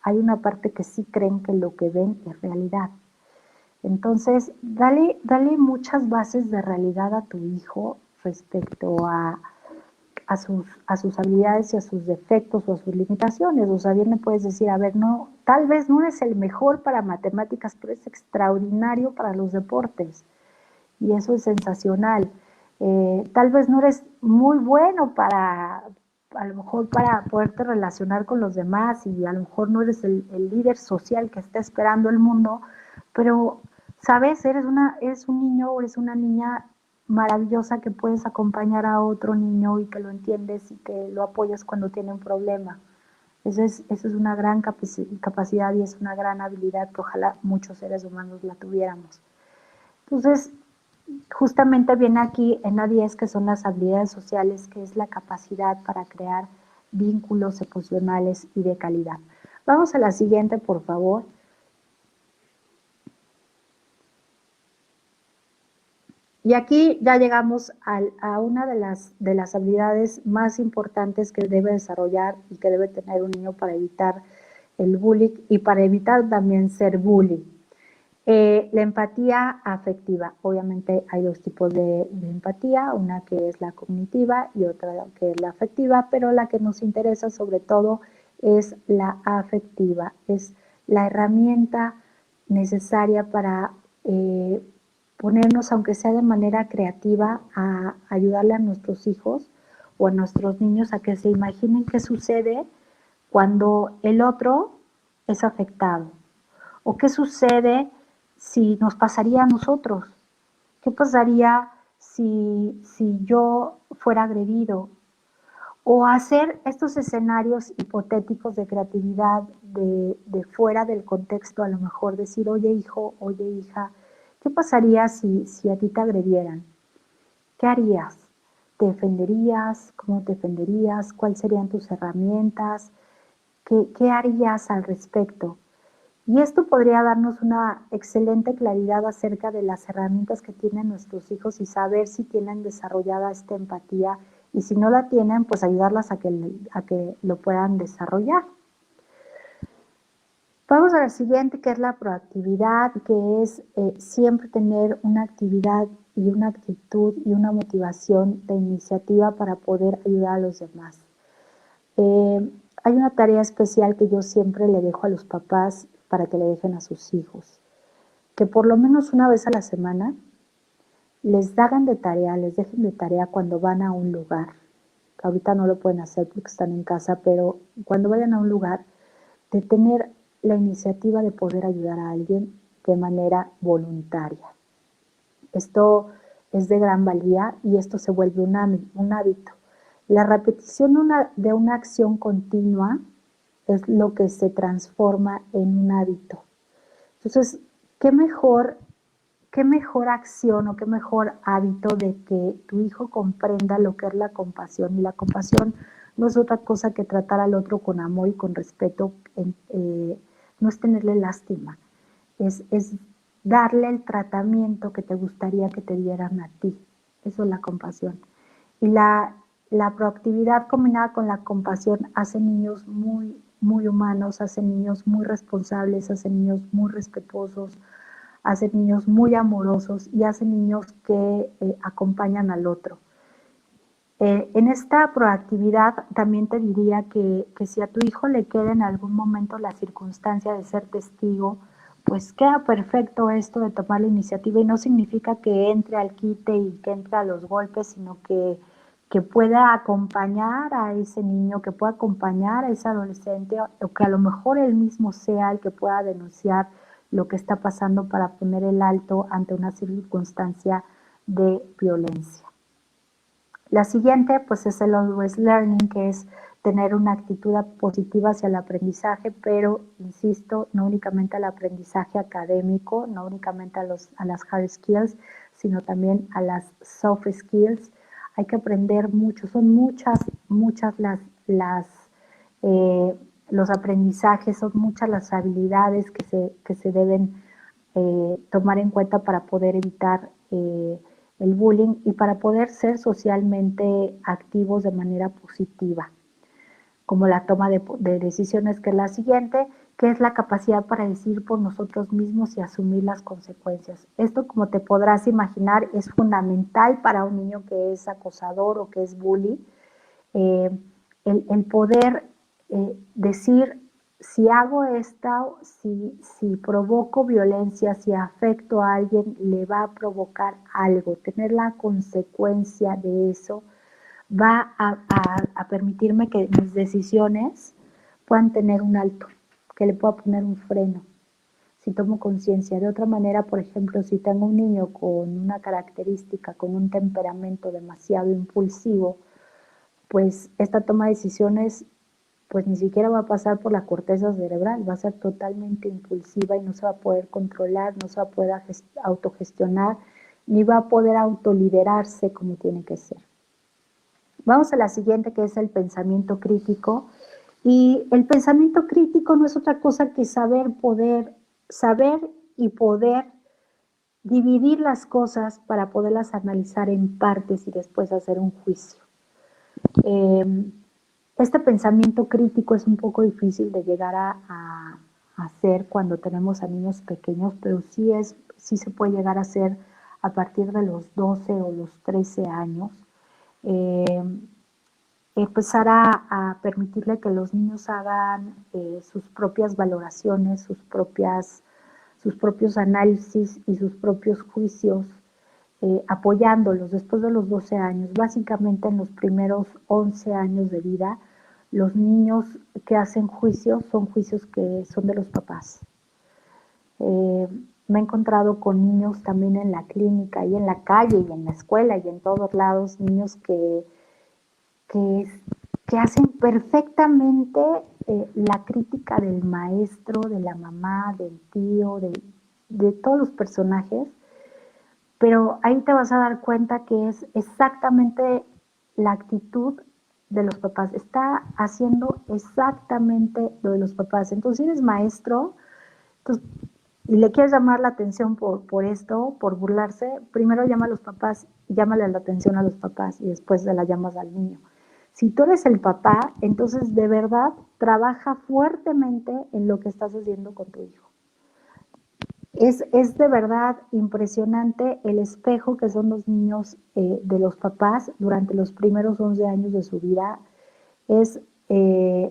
hay una parte que sí creen que lo que ven es realidad. Entonces, dale muchas bases de realidad a tu hijo respecto a a sus habilidades y a sus defectos o a sus limitaciones. O sea, bien le puedes decir, a ver, no, tal vez no eres el mejor para matemáticas, pero es extraordinario para los deportes. Y eso es sensacional. Tal vez no eres muy bueno para, a lo mejor para poderte relacionar con los demás y a lo mejor no eres el líder social que está esperando el mundo, pero, ¿sabes? Eres un niño o eres una niña maravillosa que puedes acompañar a otro niño y que lo entiendes y que lo apoyas cuando tiene un problema. Eso es una gran capacidad y es una gran habilidad que ojalá muchos seres humanos la tuviéramos. Entonces, justamente viene aquí en A10, que son las habilidades sociales, que es la capacidad para crear vínculos emocionales y de calidad. Vamos a la siguiente, por favor. Y aquí ya llegamos a una de las habilidades más importantes que debe desarrollar y que debe tener un niño para evitar el bullying y para evitar también ser bully. La empatía afectiva. Obviamente hay dos tipos de empatía, una que es la cognitiva y otra que es la afectiva, pero la que nos interesa sobre todo es la afectiva. Es la herramienta necesaria para ponernos, aunque sea de manera creativa, a ayudarle a nuestros hijos o a nuestros niños a que se imaginen qué sucede cuando el otro es afectado o qué sucede si nos pasaría a nosotros, qué pasaría si yo fuera agredido, o hacer estos escenarios hipotéticos de creatividad de fuera del contexto, a lo mejor decir, oye hijo, oye hija, ¿qué pasaría si a ti te agredieran? ¿Qué harías? ¿Te defenderías? ¿Cómo te defenderías? ¿Cuáles serían tus herramientas? ¿Qué harías al respecto? Y esto podría darnos una excelente claridad acerca de las herramientas que tienen nuestros hijos y saber si tienen desarrollada esta empatía y si no la tienen, pues ayudarlas a que lo puedan desarrollar. Vamos a la siguiente, que es la proactividad, que es siempre tener una actividad y una actitud y una motivación de iniciativa para poder ayudar a los demás. Hay una tarea especial que yo siempre le dejo a los papás para que le dejen a sus hijos, que por lo menos una vez a la semana les hagan de tarea, les dejen de tarea cuando van a un lugar. Ahorita no lo pueden hacer porque están en casa, pero cuando vayan a un lugar, de tener la iniciativa de poder ayudar a alguien de manera voluntaria. Esto es de gran valía y esto se vuelve un hábito. La repetición de una acción continua es lo que se transforma en un hábito. Entonces, qué mejor acción o qué mejor hábito de que tu hijo comprenda lo que es la compasión. Y la compasión no es otra cosa que tratar al otro con amor y con respeto, no es tenerle lástima, es darle el tratamiento que te gustaría que te dieran a ti. Eso es la compasión. Y la proactividad combinada con la compasión hace niños muy, muy humanos, hace niños muy responsables, hace niños muy respetuosos, hace niños muy amorosos y hace niños que acompañan al otro. En esta proactividad también te diría que si a tu hijo le queda en algún momento la circunstancia de ser testigo, pues queda perfecto esto de tomar la iniciativa y no significa que entre al quite y que entre a los golpes, sino que pueda acompañar a ese niño, que pueda acompañar a ese adolescente o que a lo mejor él mismo sea el que pueda denunciar lo que está pasando para poner el alto ante una circunstancia de violencia. La siguiente, pues, es el always learning, que es tener una actitud positiva hacia el aprendizaje, pero, insisto, no únicamente al aprendizaje académico, no únicamente a las hard skills, sino también a las soft skills. Hay que aprender mucho, son muchas los aprendizajes, son muchas las habilidades que se deben tomar en cuenta para poder evitar el bullying y para poder ser socialmente activos de manera positiva, como la toma de decisiones, que es la siguiente, que es la capacidad para decidir por nosotros mismos y asumir las consecuencias. Esto, como te podrás imaginar, es fundamental para un niño que es acosador o que es bully, el poder decir, si hago esto, si provoco violencia, si afecto a alguien, le va a provocar algo. Tener la consecuencia de eso va a permitirme que mis decisiones puedan tener un alto, que le pueda poner un freno, si tomo conciencia. De otra manera, por ejemplo, si tengo un niño con una característica, con un temperamento demasiado impulsivo, pues esta toma de decisiones pues ni siquiera va a pasar por la corteza cerebral, va a ser totalmente impulsiva y no se va a poder controlar, no se va a poder autogestionar, ni va a poder autoliderarse como tiene que ser. Vamos a la siguiente, que es el pensamiento crítico. Y el pensamiento crítico no es otra cosa que saber y poder dividir las cosas para poderlas analizar en partes y después hacer un juicio. Este pensamiento crítico es un poco difícil de llegar a hacer cuando tenemos a niños pequeños, pero sí se puede llegar a hacer a partir de los 12 o los 13 años. Empezar a permitirle que los niños hagan sus propias valoraciones, sus propios análisis y sus propios juicios, apoyándolos después de los 12 años. Básicamente en los primeros 11 años de vida, los niños que hacen juicios son juicios que son de los papás. Me he encontrado con niños también en la clínica y en la calle y en la escuela y en todos lados, niños que hacen perfectamente la crítica del maestro, de la mamá, del tío, de todos los personajes, pero ahí te vas a dar cuenta que es exactamente la actitud de los papás, está haciendo exactamente lo de los papás. Entonces, si eres maestro, entonces, y le quieres llamar la atención por esto, por burlarse, primero llama a los papás, llámale la atención a los papás y después se la llamas al niño. Si tú eres el papá, entonces de verdad trabaja fuertemente en lo que estás haciendo con tu hijo. Es de verdad impresionante el espejo que son los niños de los papás durante los primeros 11 años de su vida. Es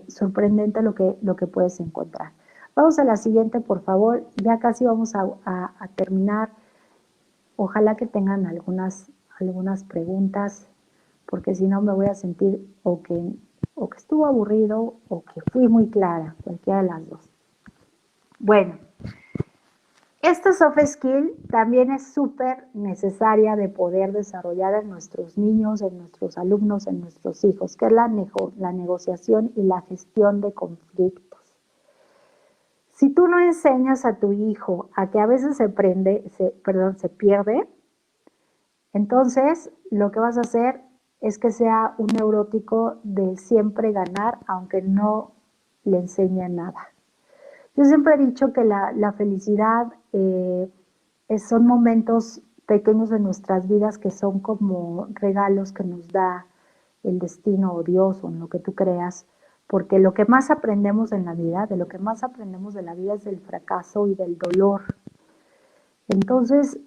sorprendente lo que puedes encontrar. Vamos a la siguiente, por favor. Ya casi vamos a terminar. Ojalá que tengan algunas preguntas, porque si no me voy a sentir o que estuvo aburrido o que fui muy clara, cualquiera de las dos. Bueno, esta soft skill también es súper necesaria de poder desarrollar en nuestros niños, en nuestros alumnos, en nuestros hijos, que es la negociación y la gestión de conflictos. Si tú no enseñas a tu hijo a que a veces se pierde, entonces lo que vas a hacer es que sea un neurótico de siempre ganar, aunque no le enseñe nada. Yo siempre he dicho que la felicidad son momentos pequeños de nuestras vidas que son como regalos que nos da el destino o Dios o en lo que tú creas, porque lo que más aprendemos en la vida, de lo que más aprendemos de la vida es del fracaso y del dolor. Entonces,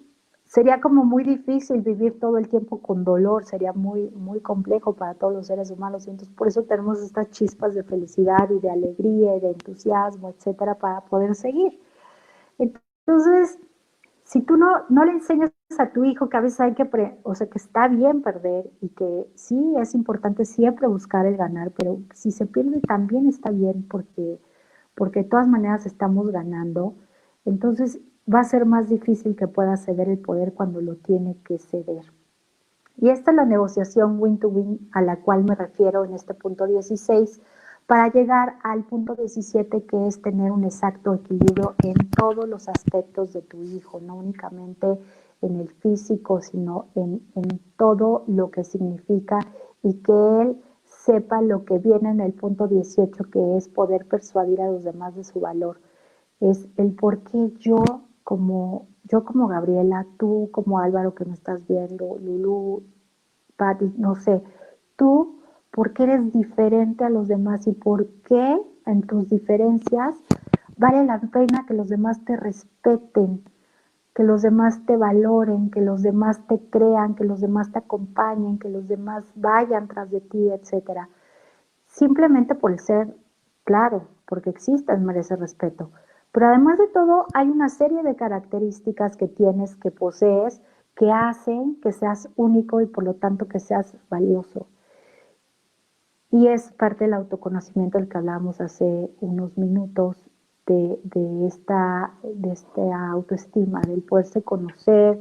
sería como muy difícil vivir todo el tiempo con dolor, sería muy, muy complejo para todos los seres humanos. Y entonces, por eso tenemos estas chispas de felicidad y de alegría y de entusiasmo, etcétera, para poder seguir. Entonces, si tú no le enseñas a tu hijo que a veces que está bien perder y que sí es importante siempre buscar el ganar, pero si se pierde también está bien porque de todas maneras estamos ganando, entonces va a ser más difícil que pueda ceder el poder cuando lo tiene que ceder. Y esta es la negociación win-to-win a la cual me refiero en este punto 16, para llegar al punto 17, que es tener un exacto equilibrio en todos los aspectos de tu hijo, no únicamente en el físico, sino en todo lo que significa, y que él sepa lo que viene en el punto 18, que es poder persuadir a los demás de su valor. Es el por qué yo como Gabriela, tú como Álvaro que me estás viendo, Lulú, Patti, no sé, tú, ¿por qué eres diferente a los demás y por qué en tus diferencias vale la pena que los demás te respeten? que los demás te valoren, que los demás te crean, que los demás te acompañen, que los demás vayan tras de ti, etcétera. Simplemente por el ser, claro, porque existas, merece respeto. Pero además de todo, hay una serie de características que tienes, que posees, que hacen que seas único y por lo tanto que seas valioso. Y es parte del autoconocimiento del que hablábamos hace unos minutos, de esta autoestima, del poderse conocer,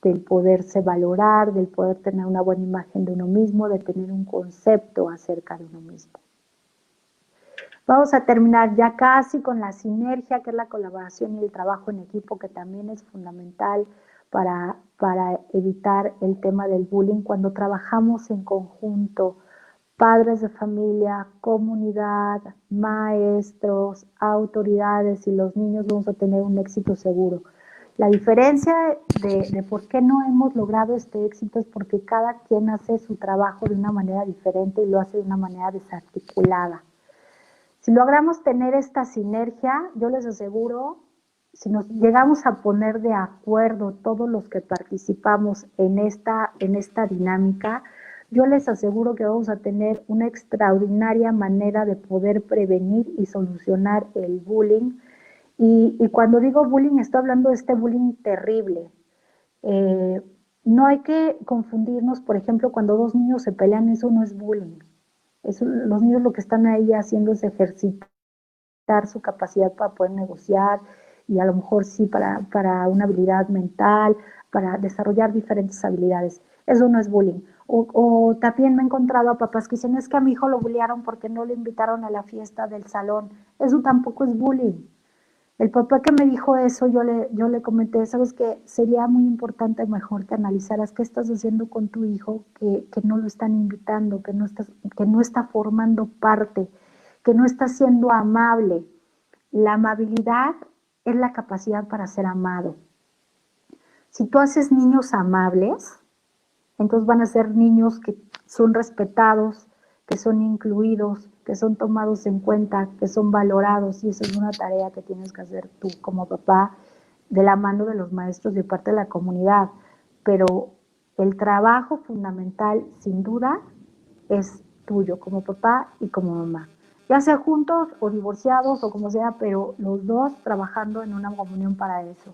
del poderse valorar, del poder tener una buena imagen de uno mismo, de tener un concepto acerca de uno mismo. Vamos a terminar ya casi con la sinergia, que es la colaboración y el trabajo en equipo, que también es fundamental para evitar el tema del bullying. Cuando trabajamos en conjunto, padres de familia, comunidad, maestros, autoridades y los niños, vamos a tener un éxito seguro. La diferencia de por qué no hemos logrado este éxito es porque cada quien hace su trabajo de una manera diferente y lo hace de una manera desarticulada. Si logramos tener esta sinergia, yo les aseguro, si nos llegamos a poner de acuerdo todos los que participamos en esta dinámica, yo les aseguro que vamos a tener una extraordinaria manera de poder prevenir y solucionar el bullying. Y cuando digo bullying, estoy hablando de este bullying terrible. No hay que confundirnos, por ejemplo, cuando dos niños se pelean, eso no es bullying. Los niños lo que están ahí haciendo es ejercitar su capacidad para poder negociar y a lo mejor sí para una habilidad mental, para desarrollar diferentes habilidades. Eso no es bullying. O también me he encontrado a papás que dicen, es que a mi hijo lo bullearon porque no le invitaron a la fiesta del salón. Eso tampoco es bullying. El papá que me dijo eso, yo le comenté, sabes que sería muy importante mejor que analizaras qué estás haciendo con tu hijo, que no lo están invitando, que no está formando parte, que no está siendo amable. La amabilidad es la capacidad para ser amado. Si tú haces niños amables, entonces van a ser niños que son respetados, que son incluidos, que son tomados en cuenta, que son valorados, y esa es una tarea que tienes que hacer tú como papá de la mano de los maestros y de parte de la comunidad. Pero el trabajo fundamental, sin duda, es tuyo como papá y como mamá. Ya sea juntos o divorciados o como sea, pero los dos trabajando en una comunión para eso.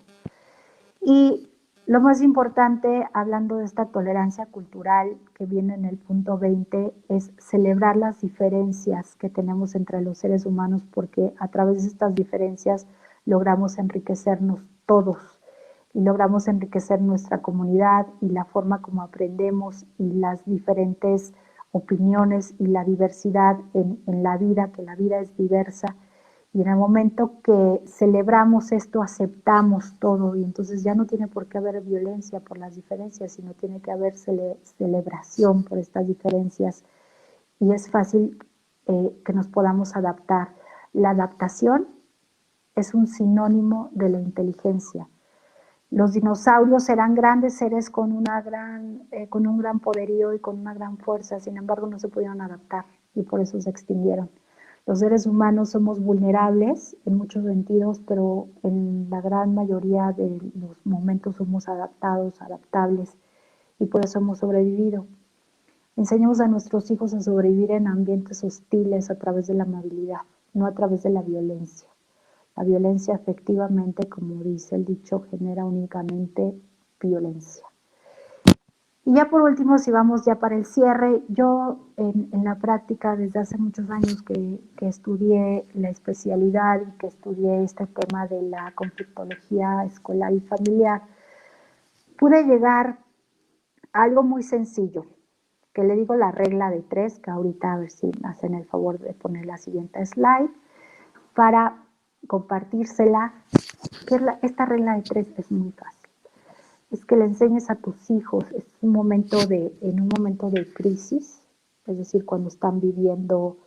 Y lo más importante, hablando de esta tolerancia cultural que viene en el punto 20, es celebrar las diferencias que tenemos entre los seres humanos, porque a través de estas diferencias logramos enriquecernos todos y logramos enriquecer nuestra comunidad y la forma como aprendemos y las diferentes opiniones y la diversidad en la vida, que la vida es diversa. Y en el momento que celebramos esto, aceptamos todo y entonces ya no tiene por qué haber violencia por las diferencias, sino tiene que haber celebración por estas diferencias y es fácil que nos podamos adaptar. La adaptación es un sinónimo de la inteligencia. Los dinosaurios eran grandes seres con un gran poderío y con una gran fuerza, sin embargo no se pudieron adaptar y por eso se extinguieron. Los seres humanos somos vulnerables en muchos sentidos, pero en la gran mayoría de los momentos somos adaptados, adaptables, y por eso hemos sobrevivido. Enseñamos a nuestros hijos a sobrevivir en ambientes hostiles a través de la amabilidad, no a través de la violencia. La violencia efectivamente, como dice el dicho, genera únicamente violencia. Y ya por último, si vamos ya para el cierre, yo en la práctica desde hace muchos años que estudié la especialidad y que estudié este tema de la conflictología escolar y familiar, pude llegar a algo muy sencillo, que le digo la regla de 3, que ahorita a ver si me hacen el favor de poner la siguiente slide, para compartírsela, que esta regla de 3 es muy fácil. Es que le enseñes a tus hijos en un momento de crisis, es decir, cuando están viviendo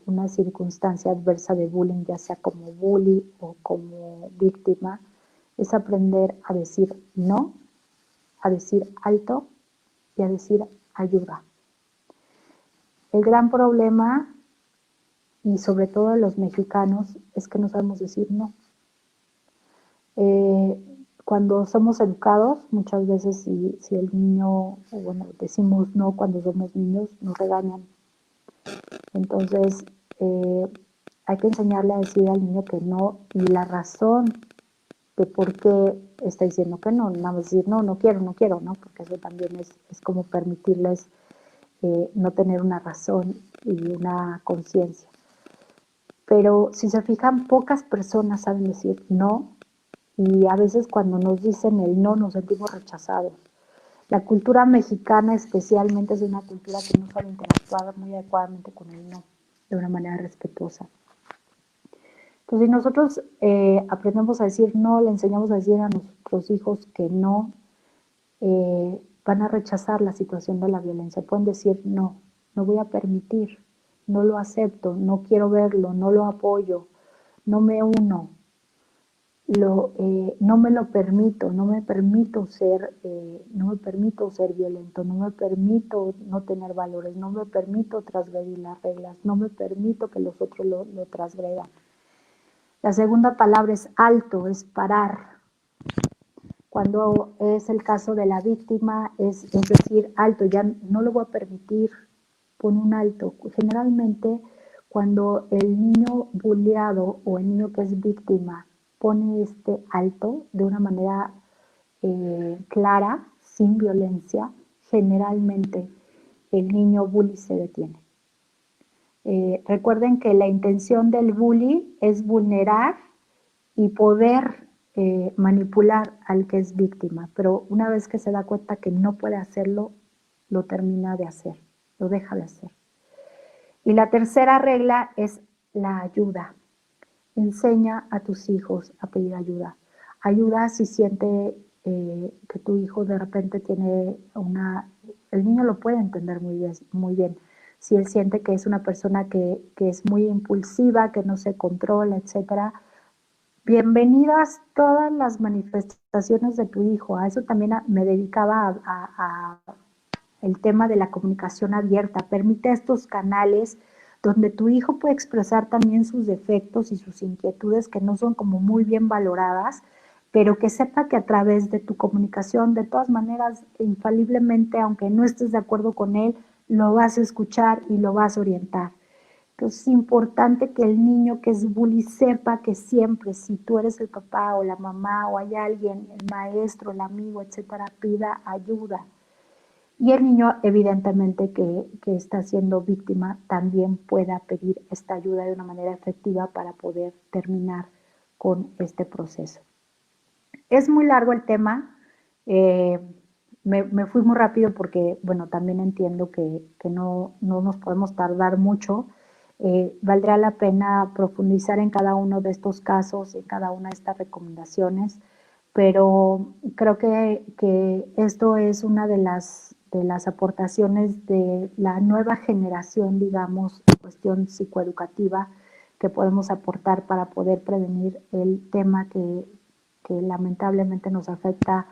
una circunstancia adversa de bullying, ya sea como bully o como víctima, es aprender a decir no, a decir alto y a decir ayuda. El gran problema, y sobre todo de los mexicanos, es que no sabemos decir no. cuando somos educados, muchas veces si el niño, bueno, decimos no cuando somos niños, nos regañan. Entonces, hay que enseñarle a decir al niño que no y la razón de por qué está diciendo que no, nada más decir no, no quiero, no quiero, ¿no? Porque eso también es como permitirles no tener una razón y una conciencia. Pero si se fijan, pocas personas saben decir no y a veces cuando nos dicen el no nos sentimos rechazados. La cultura mexicana especialmente es una cultura que no sabe interactuar muy adecuadamente con el no, de una manera respetuosa. Entonces, si nosotros aprendemos a decir no, le enseñamos a decir a nuestros hijos que no, van a rechazar la situación de la violencia. Pueden decir no, no voy a permitir, no lo acepto, no quiero verlo, no lo apoyo, no me uno, no me lo permito, no me permito ser violento, no me permito no tener valores, no me permito transgredir las reglas, no me permito que los otros lo transgredan. La segunda palabra es alto, es parar. Cuando es el caso de la víctima, es decir, alto, ya no lo voy a permitir, pon un alto. Generalmente, cuando el niño bulleado o el niño que es víctima pone este alto de una manera clara, sin violencia, generalmente el niño bully se detiene. Recuerden que la intención del bully es vulnerar y poder manipular al que es víctima, pero una vez que se da cuenta que no puede hacerlo, lo termina de hacer, lo deja de hacer. Y la tercera regla es la ayuda. Enseña a tus hijos a pedir ayuda. Ayuda si siente que tu hijo de repente tiene el niño lo puede entender muy bien, muy bien. Si él siente que es una persona que es muy impulsiva, que no se controla, etcétera, bienvenidas todas las manifestaciones de tu hijo. A eso también me dedicaba a el tema de la comunicación abierta. Permite estos canales donde tu hijo puede expresar también sus defectos y sus inquietudes que no son como muy bien valoradas, pero que sepa que a través de tu comunicación, de todas maneras, infaliblemente, aunque no estés de acuerdo con él, lo vas a escuchar y lo vas a orientar. Entonces es importante que el niño que es bully sepa que siempre, si tú eres el papá o la mamá o hay alguien, el maestro, el amigo, etcétera, pida ayuda. Y el niño, evidentemente, que está siendo víctima, también pueda pedir esta ayuda de una manera efectiva para poder terminar con este proceso. Es muy largo el tema. Me fui muy rápido porque, bueno, también entiendo que no nos podemos tardar mucho. Valdrá la pena profundizar en cada uno de estos casos, en cada una de estas recomendaciones, pero creo que esto es una de las aportaciones de la nueva generación, digamos, en cuestión psicoeducativa, que podemos aportar para poder prevenir el tema que lamentablemente nos afecta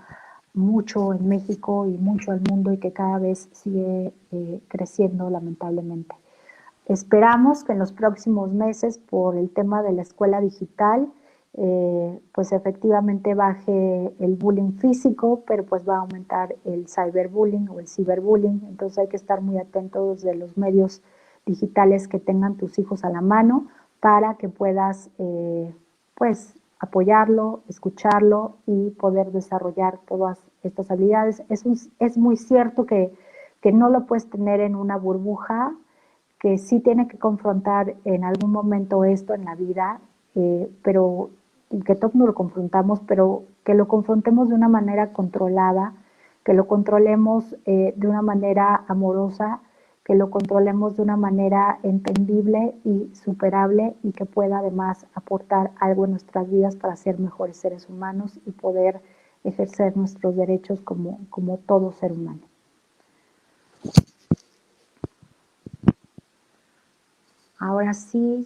mucho en México y mucho al mundo y que cada vez sigue creciendo lamentablemente. Esperamos que en los próximos meses, por el tema de la escuela digital, pues efectivamente baje el bullying físico, pero pues va a aumentar el cyberbullying o el ciberbullying. Entonces hay que estar muy atentos de los medios digitales que tengan tus hijos a la mano para que puedas pues apoyarlo, escucharlo y poder desarrollar todas estas habilidades. Es muy cierto que no lo puedes tener en una burbuja, que sí tiene que confrontar en algún momento esto en la vida, pero que todos nos lo confrontamos, pero que lo confrontemos de una manera controlada, que lo controlemos de una manera amorosa, que lo controlemos de una manera entendible y superable y que pueda además aportar algo en nuestras vidas para ser mejores seres humanos y poder ejercer nuestros derechos como todo ser humano. Ahora sí,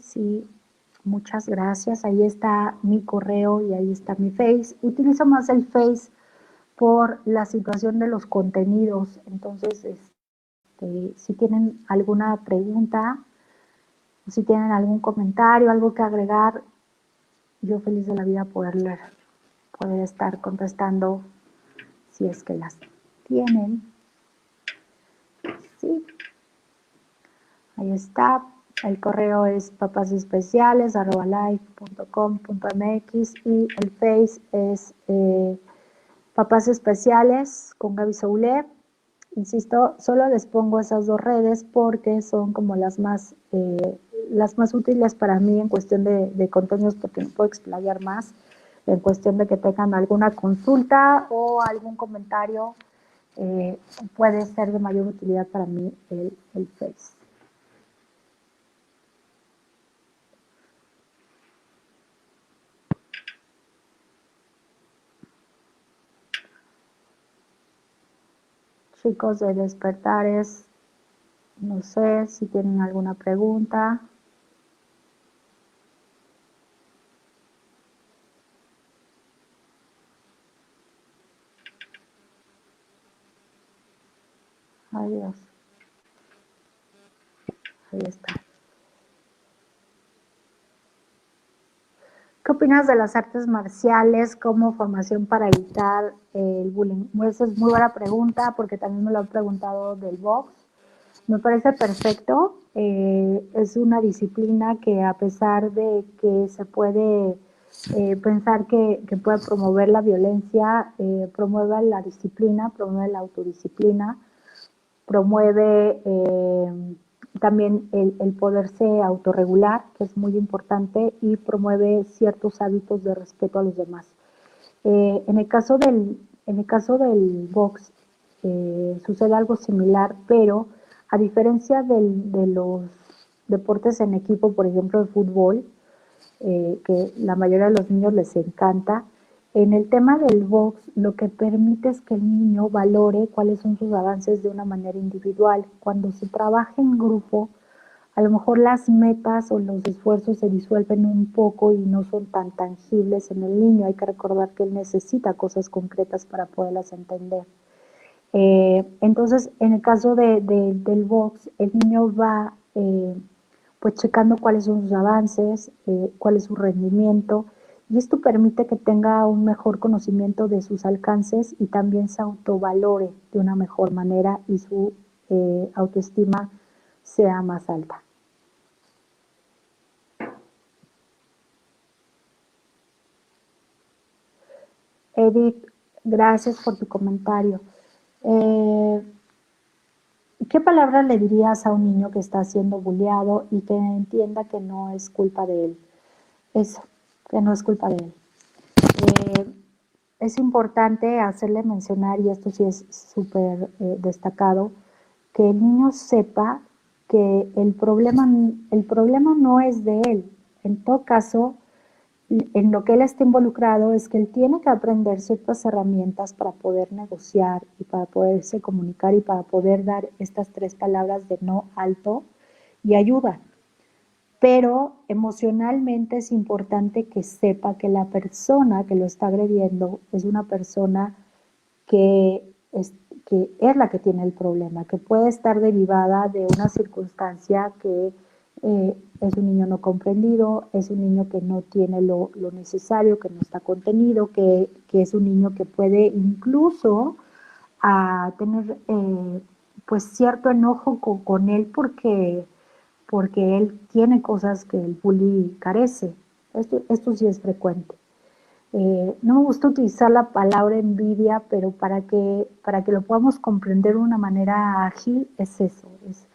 muchas gracias. Ahí está mi correo y ahí está mi Face. Utilizo más el Face por la situación de los contenidos. Entonces, si tienen alguna pregunta, si tienen algún comentario, algo que agregar, yo feliz de la vida poder estar contestando si es que las tienen. Sí, ahí está. El correo es papasespeciales@live.com.mx y el Face es Papás Especiales con Gaby Soule. Insisto, solo les pongo esas dos redes porque son como las más útiles para mí en cuestión de contenidos, porque me puedo explayar más en cuestión de que tengan alguna consulta o algún comentario. Puede ser de mayor utilidad para mí el Face. Chicos de Despertares, no sé si tienen alguna pregunta. Adiós. Ahí está. ¿Qué opinas de las artes marciales como formación para evitar el bullying? Esa es muy buena pregunta porque también me lo han preguntado del box. Me parece perfecto. Es una disciplina que a pesar de que se puede pensar que puede promover la violencia, promueve la disciplina, promueve la autodisciplina, promueve también el poderse autorregular, que es muy importante, y promueve ciertos hábitos de respeto a los demás. En el caso del box sucede algo similar, pero a diferencia de los deportes en equipo, por ejemplo el fútbol, que la mayoría de los niños les encanta, en el tema del box lo que permite es que el niño valore cuáles son sus avances de una manera individual. Cuando se trabaja en grupo, a lo mejor las metas o los esfuerzos se disuelven un poco y no son tan tangibles en el niño. Hay que recordar que él necesita cosas concretas para poderlas entender. Entonces, en el caso del box, el niño va pues checando cuáles son sus avances, cuál es su rendimiento, y esto permite que tenga un mejor conocimiento de sus alcances y también se autovalore de una mejor manera y su autoestima sea más alta. Edith, gracias por tu comentario. ¿Qué palabra le dirías a un niño que está siendo bulleado y que entienda que no es culpa de él? Eso, que no es culpa de él. Es importante hacerle mencionar, y esto sí es súper destacado, que el niño sepa que el problema no es de él. En todo caso, en lo que él está involucrado es que él tiene que aprender ciertas herramientas para poder negociar y para poderse comunicar y para poder dar estas 3 palabras de no, alto y ayuda. Pero emocionalmente es importante que sepa que la persona que lo está agrediendo es una persona que es la que tiene el problema, que puede estar derivada de una circunstancia que es un niño no comprendido, es un niño que no tiene lo necesario, que no está contenido, que es un niño que puede incluso tener pues cierto enojo con él porque él tiene cosas que el bully carece. Esto sí es frecuente. No me gusta utilizar la palabra envidia, pero para que lo podamos comprender de una manera ágil es eso, es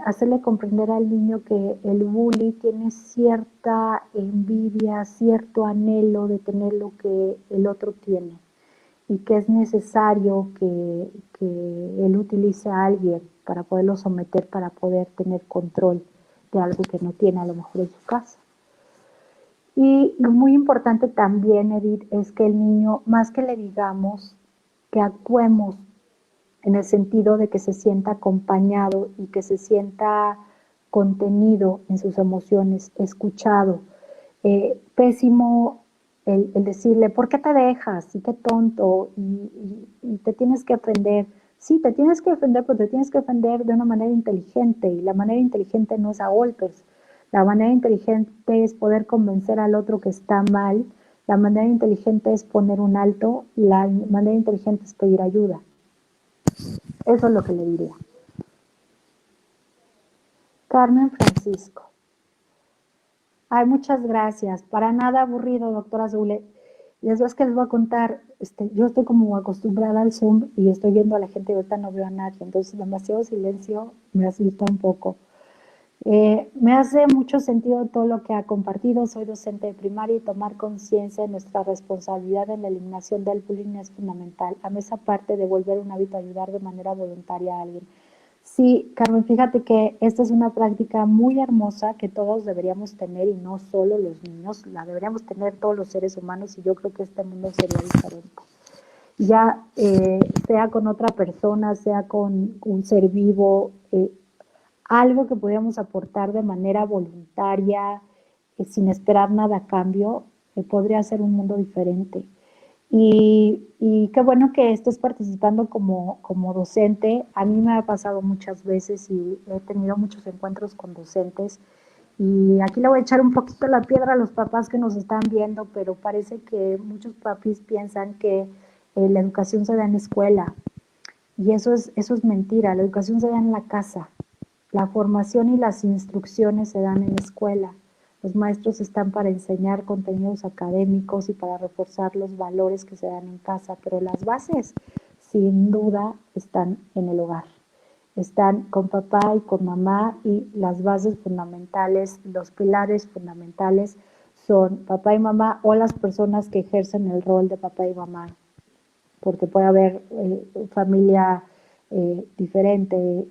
hacerle comprender al niño que el bully tiene cierta envidia, cierto anhelo de tener lo que el otro tiene y que es necesario que él utilice a alguien para poderlo someter, para poder tener control de algo que no tiene a lo mejor en su casa. Y lo muy importante también, Edith, es que el niño, más que le digamos, que actuemos en el sentido de que se sienta acompañado y que se sienta contenido en sus emociones, escuchado. Pésimo el decirle, ¿por qué te dejas? Y qué tonto, y te tienes que ofender. Sí, te tienes que ofender, pero te tienes que ofender de una manera inteligente, y la manera inteligente no es a golpes. La manera inteligente es poder convencer al otro que está mal, La manera inteligente es poner un alto, la manera inteligente es pedir ayuda. Eso es lo que le diría. Carmen Francisco. Ay, muchas gracias. Para nada aburrido, doctora Zule. Es que les voy a contar, yo estoy como acostumbrada al Zoom y estoy viendo a la gente y ahorita no veo a nadie, entonces demasiado silencio me asusta un poco. Me hace mucho sentido todo lo que ha compartido. Soy docente de primaria y tomar conciencia de nuestra responsabilidad en la eliminación del bullying es fundamental. A esa parte de volver un hábito a ayudar de manera voluntaria a alguien. Sí, Carmen, fíjate que esta es una práctica muy hermosa que todos deberíamos tener y no solo los niños, la deberíamos tener todos los seres humanos y yo creo que este mundo sería diferente. Ya sea con otra persona, sea con un ser vivo, algo que pudiéramos aportar de manera voluntaria, sin esperar nada a cambio, podría ser un mundo diferente. Y qué bueno que estés participando como docente. A mí me ha pasado muchas veces y he tenido muchos encuentros con docentes. Y aquí le voy a echar un poquito la piedra a los papás que nos están viendo, pero parece que muchos papis piensan que la educación se da en la escuela. Y eso es mentira, la educación se da en la casa. La formación y las instrucciones se dan en la escuela. Los maestros están para enseñar contenidos académicos y para reforzar los valores que se dan en casa, pero las bases, sin duda, están en el hogar. Están con papá y con mamá y las bases fundamentales, los pilares fundamentales son papá y mamá o las personas que ejercen el rol de papá y mamá, porque puede haber familia diferente,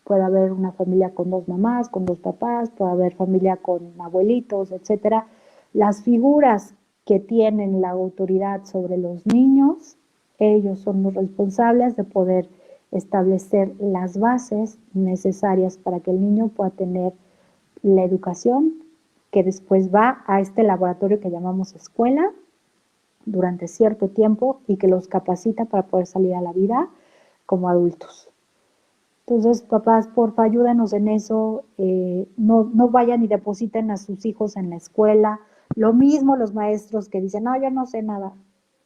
puede haber una familia con dos mamás, con dos papás, puede haber familia con abuelitos, etcétera. Las figuras que tienen la autoridad sobre los niños, ellos son los responsables de poder establecer las bases necesarias para que el niño pueda tener la educación que después va a este laboratorio que llamamos escuela durante cierto tiempo y que los capacita para poder salir a la vida como adultos. Entonces, papás, porfa, ayúdanos en eso. No vayan y depositen a sus hijos en la escuela. Lo mismo los maestros que dicen, no, yo no sé nada.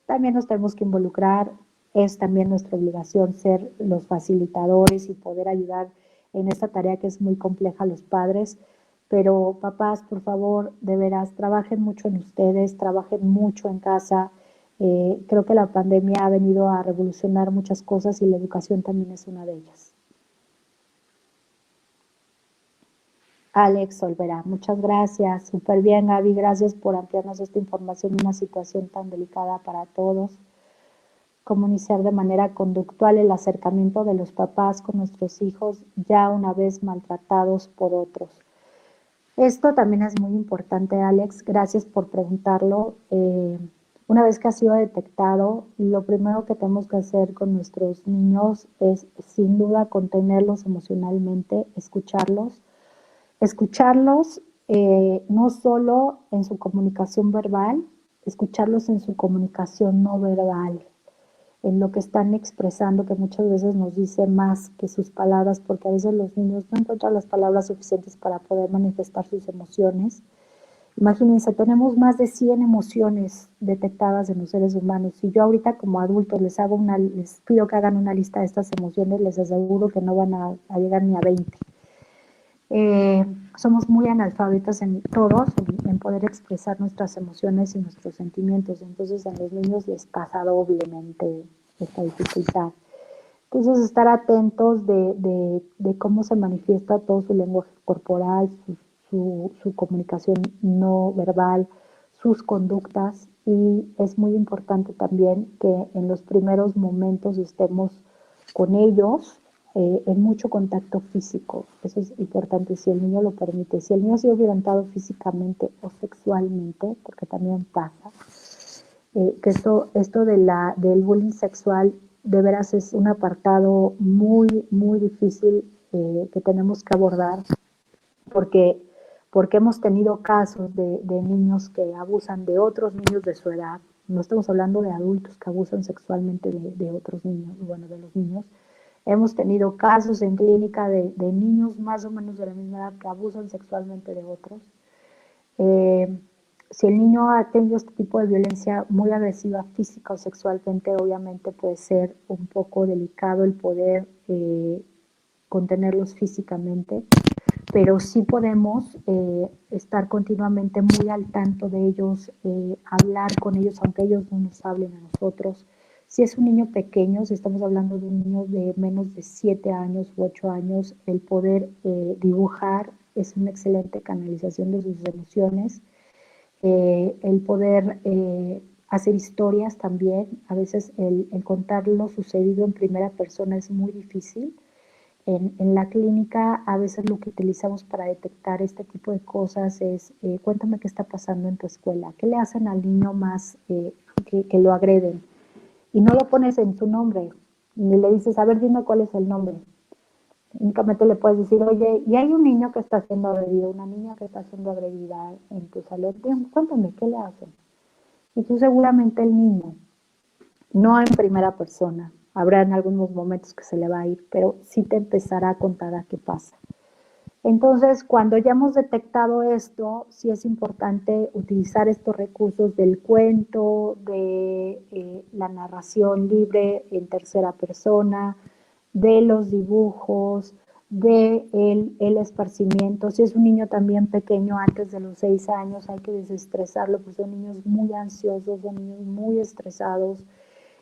También nos tenemos que involucrar. Es también nuestra obligación ser los facilitadores y poder ayudar en esta tarea que es muy compleja a los padres. Pero papás, por favor, de veras, trabajen mucho en ustedes, trabajen mucho en casa. Creo que la pandemia ha venido a revolucionar muchas cosas y la educación también es una de ellas. Alex Olvera, muchas gracias. Súper bien, Gaby. Gracias por ampliarnos esta información en una situación tan delicada para todos. Cómo iniciar de manera conductual el acercamiento de los papás con nuestros hijos ya una vez maltratados por otros. Esto también es muy importante, Alex. Gracias por preguntarlo. Una vez que ha sido detectado, lo primero que tenemos que hacer con nuestros niños es, sin duda, contenerlos emocionalmente, escucharlos no solo en su comunicación verbal, escucharlos en su comunicación no verbal, en lo que están expresando, que muchas veces nos dice más que sus palabras, porque a veces los niños no encuentran las palabras suficientes para poder manifestar sus emociones. Imagínense, tenemos más de 100 emociones detectadas en los seres humanos. Si yo ahorita como adultos les pido que hagan una lista de estas emociones, les aseguro que no van a llegar ni a 20. Somos muy analfabetas en todos, en poder expresar nuestras emociones y nuestros sentimientos. Entonces a los niños les pasa doblemente esta dificultad. Entonces estar atentos de cómo se manifiesta todo su lenguaje corporal, su comunicación no verbal, sus conductas, y es muy importante también que en los primeros momentos estemos con ellos en mucho contacto físico. Eso es importante si el niño lo permite. Si el niño ha sido violentado físicamente o sexualmente, porque también pasa, que esto del bullying sexual de veras es un apartado muy, muy difícil que tenemos que abordar porque, porque hemos tenido casos de niños que abusan de otros niños de su edad. No estamos hablando de adultos que abusan sexualmente de otros niños, bueno, de los niños. Hemos tenido casos en clínica de niños más o menos de la misma edad que abusan sexualmente de otros. si el niño ha tenido este tipo de violencia muy agresiva física o sexualmente, obviamente puede ser un poco delicado el poder contenerlos físicamente, pero sí podemos estar continuamente muy al tanto de ellos, hablar con ellos, aunque ellos no nos hablen a nosotros. Si es un niño pequeño, si estamos hablando de un niño de menos de 7 años u 8 años, el poder dibujar es una excelente canalización de sus emociones. El poder hacer historias también, a veces el contar lo sucedido en primera persona es muy difícil. En la clínica a veces lo que utilizamos para detectar este tipo de cosas es cuéntame qué está pasando en tu escuela, qué le hacen al niño más que lo agreden. Y no lo pones en su nombre, ni le dices, a ver, dime cuál es el nombre. Únicamente le puedes decir, oye, y hay un niño que está siendo agredido, una niña que está siendo agredida en tu salón, cuéntame, ¿qué le hacen? Y tú seguramente el niño, no en primera persona, habrá en algunos momentos que se le va a ir, pero sí te empezará a contar a qué pasa. Entonces, cuando ya hemos detectado esto, sí es importante utilizar estos recursos del cuento, de la narración libre en tercera persona, de los dibujos, de el esparcimiento. Si es un niño también pequeño, antes de los 6 años, hay que desestresarlo, pues son niños muy ansiosos, son niños muy estresados,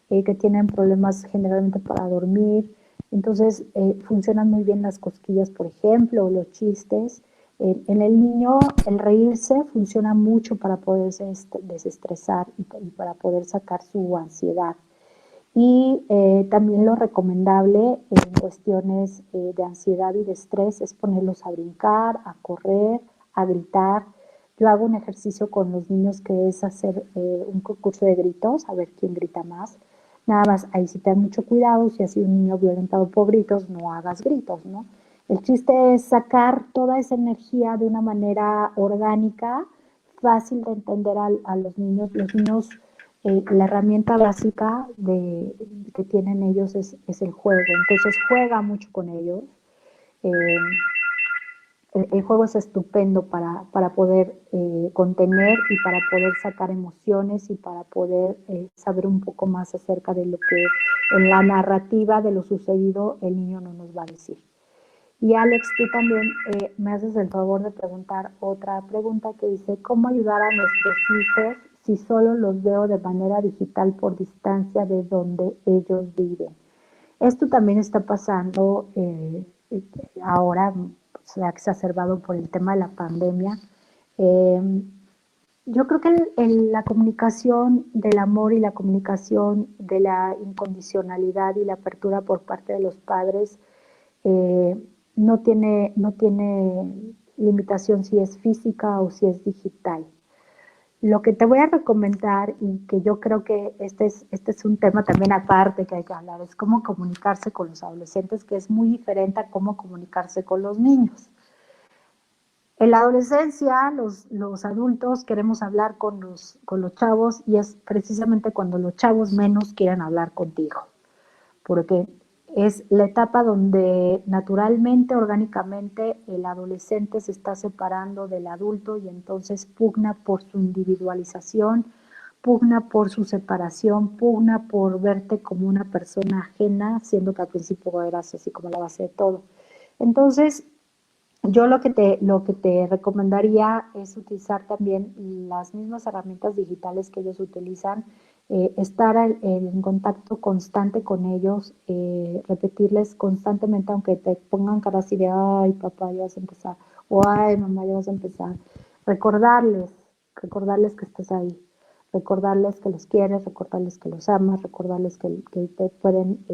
que tienen problemas generalmente para dormir. Entonces, funcionan muy bien las cosquillas, por ejemplo, o los chistes. En el niño, el reírse funciona mucho para poderse desestresar y para poder sacar su ansiedad. Y también lo recomendable en cuestiones de ansiedad y de estrés es ponerlos a brincar, a correr, a gritar. Yo hago un ejercicio con los niños que es hacer un concurso de gritos, a ver quién grita más. Nada más, ahí sí ten mucho cuidado, si has sido un niño violentado por gritos, no hagas gritos, ¿no? El chiste es sacar toda esa energía de una manera orgánica, fácil de entender a los niños. Los niños, la herramienta básica que tienen ellos es el juego. Entonces juega mucho con ellos. Eh, el juego es estupendo para poder contener y para poder sacar emociones y para poder saber un poco más acerca de lo que en la narrativa de lo sucedido el niño no nos va a decir. Y Alex, tú también me haces el favor de preguntar otra pregunta que dice, ¿cómo ayudar a nuestros hijos si solo los veo de manera digital por distancia de donde ellos viven? Esto también está pasando ahora, se ha exacerbado por el tema de la pandemia. Eh, yo creo que la comunicación del amor y la comunicación de la incondicionalidad y la apertura por parte de los padres eh, no tiene limitación si es física o si es digital. Lo que te voy a recomendar y que yo creo que este es un tema también aparte que hay que hablar, es cómo comunicarse con los adolescentes, que es muy diferente a cómo comunicarse con los niños. En la adolescencia, los adultos queremos hablar con los chavos y es precisamente cuando los chavos menos quieren hablar contigo, porque es la etapa donde naturalmente, orgánicamente, el adolescente se está separando del adulto y entonces pugna por su individualización, pugna por su separación, pugna por verte como una persona ajena, siendo que al principio eras así como la base de todo. Entonces, yo lo que te recomendaría es utilizar también las mismas herramientas digitales que ellos utilizan, estar en contacto constante con ellos, repetirles constantemente, aunque te pongan cara así de, ay papá, ya vas a empezar, o ay mamá, ya vas a empezar, recordarles, recordarles que estás ahí, recordarles que los quieres, recordarles que los amas, recordarles que te pueden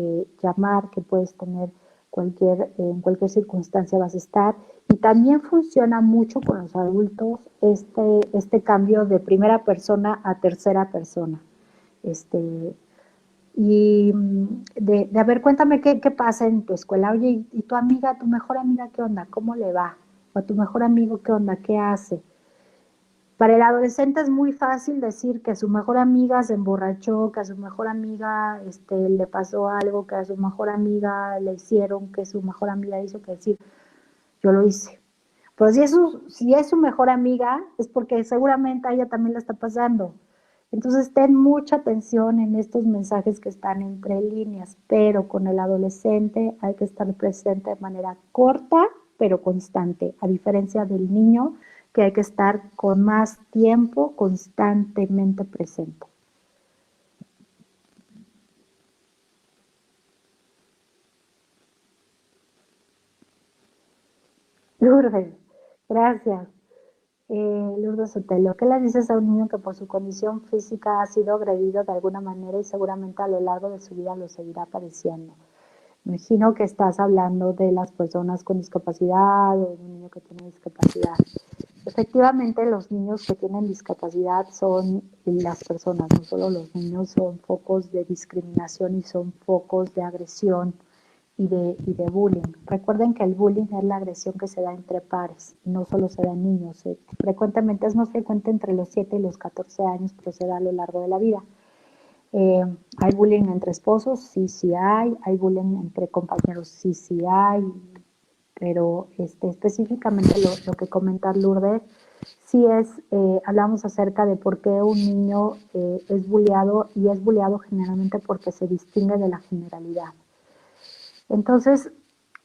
llamar, que puedes tener en cualquier circunstancia vas a estar. Y también funciona mucho con los adultos este cambio de primera persona a tercera persona. Este, y de a ver, cuéntame qué pasa en tu escuela. Oye, ¿y tu amiga, tu mejor amiga, qué onda? ¿Cómo le va? O a tu mejor amigo, ¿qué onda? ¿Qué hace? Para el adolescente es muy fácil decir que su mejor amiga se emborrachó, que a su mejor amiga le pasó algo, que a su mejor amiga le hicieron, que su mejor amiga hizo, que decir, yo lo hice. Pero si es su mejor amiga, es porque seguramente a ella también la está pasando. Entonces, ten mucha atención en estos mensajes que están entre líneas, pero con el adolescente hay que estar presente de manera corta, pero constante, a diferencia del niño, que hay que estar con más tiempo constantemente presente. Lourdes, gracias. Lourdes Sotelo, ¿qué le dices a un niño que por su condición física ha sido agredido de alguna manera y seguramente a lo largo de su vida lo seguirá padeciendo? Imagino que estás hablando de las personas con discapacidad o de un niño que tiene discapacidad. Efectivamente, los niños que tienen discapacidad son las personas, no solo los niños, son focos de discriminación y son focos de agresión y de bullying. Recuerden que el bullying es la agresión que se da entre pares, no solo se da en niños. Frecuentemente es más frecuente entre los 7 y los 14 años, pero se da a lo largo de la vida. ¿Hay bullying entre esposos? Sí, sí hay. ¿Hay bullying entre compañeros? Sí, sí hay. Pero específicamente lo que comenta Lourdes, sí hablamos acerca de por qué un niño es bulleado y es bulleado generalmente porque se distingue de la generalidad. Entonces,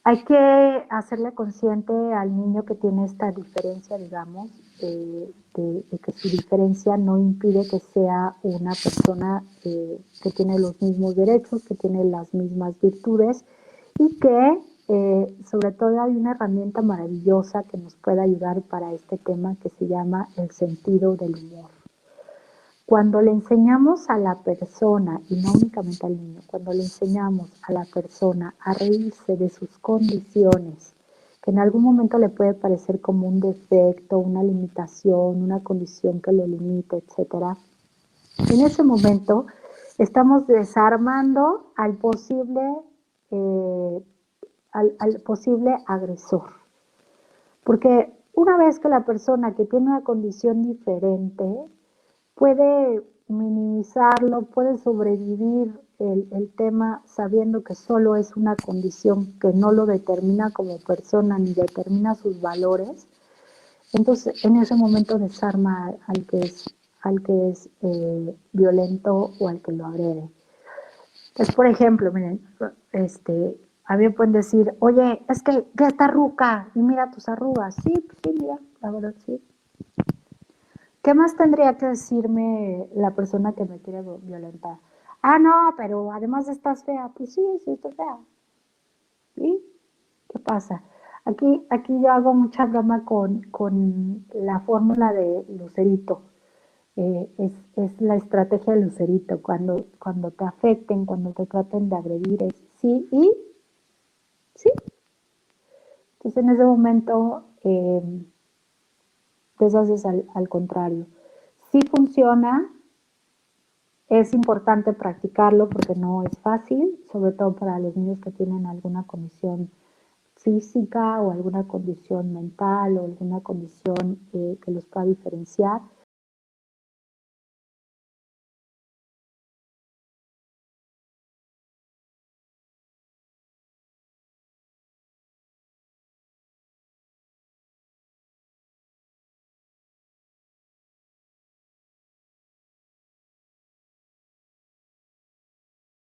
hay que hacerle consciente al niño que tiene esta diferencia, digamos, de que su diferencia no impide que sea una persona que tiene los mismos derechos, que tiene las mismas virtudes y que sobre todo hay una herramienta maravillosa que nos puede ayudar para este tema que se llama el sentido del humor. Cuando le enseñamos a la persona, y no únicamente al niño, cuando le enseñamos a la persona a reírse de sus condiciones, que en algún momento le puede parecer como un defecto, una limitación, una condición que lo limita, etc. En ese momento estamos desarmando eh, al posible agresor. Porque una vez que la persona que tiene una condición diferente puede minimizarlo, puede sobrevivir el tema sabiendo que solo es una condición que no lo determina como persona ni determina sus valores, entonces en ese momento desarma al que es violento o al que lo agrede. Pues por ejemplo, miren, a mí me pueden decir, oye, es que ya está ruca y mira tus arrugas. Sí, sí, mira, la verdad sí. ¿Qué más tendría que decirme la persona que me quiere violentar? Ah, no, pero además estás fea. Pues sí, sí estoy fea. ¿Y qué pasa? Aquí yo hago mucha broma con la fórmula de Lucerito. Es la estrategia de Lucerito. Cuando te afecten, cuando te traten de agredir, es sí y sí. Entonces en ese momento deshaces al contrario. Sí funciona. Es importante practicarlo porque no es fácil, sobre todo para los niños que tienen alguna condición física o alguna condición mental o alguna condición que los pueda diferenciar.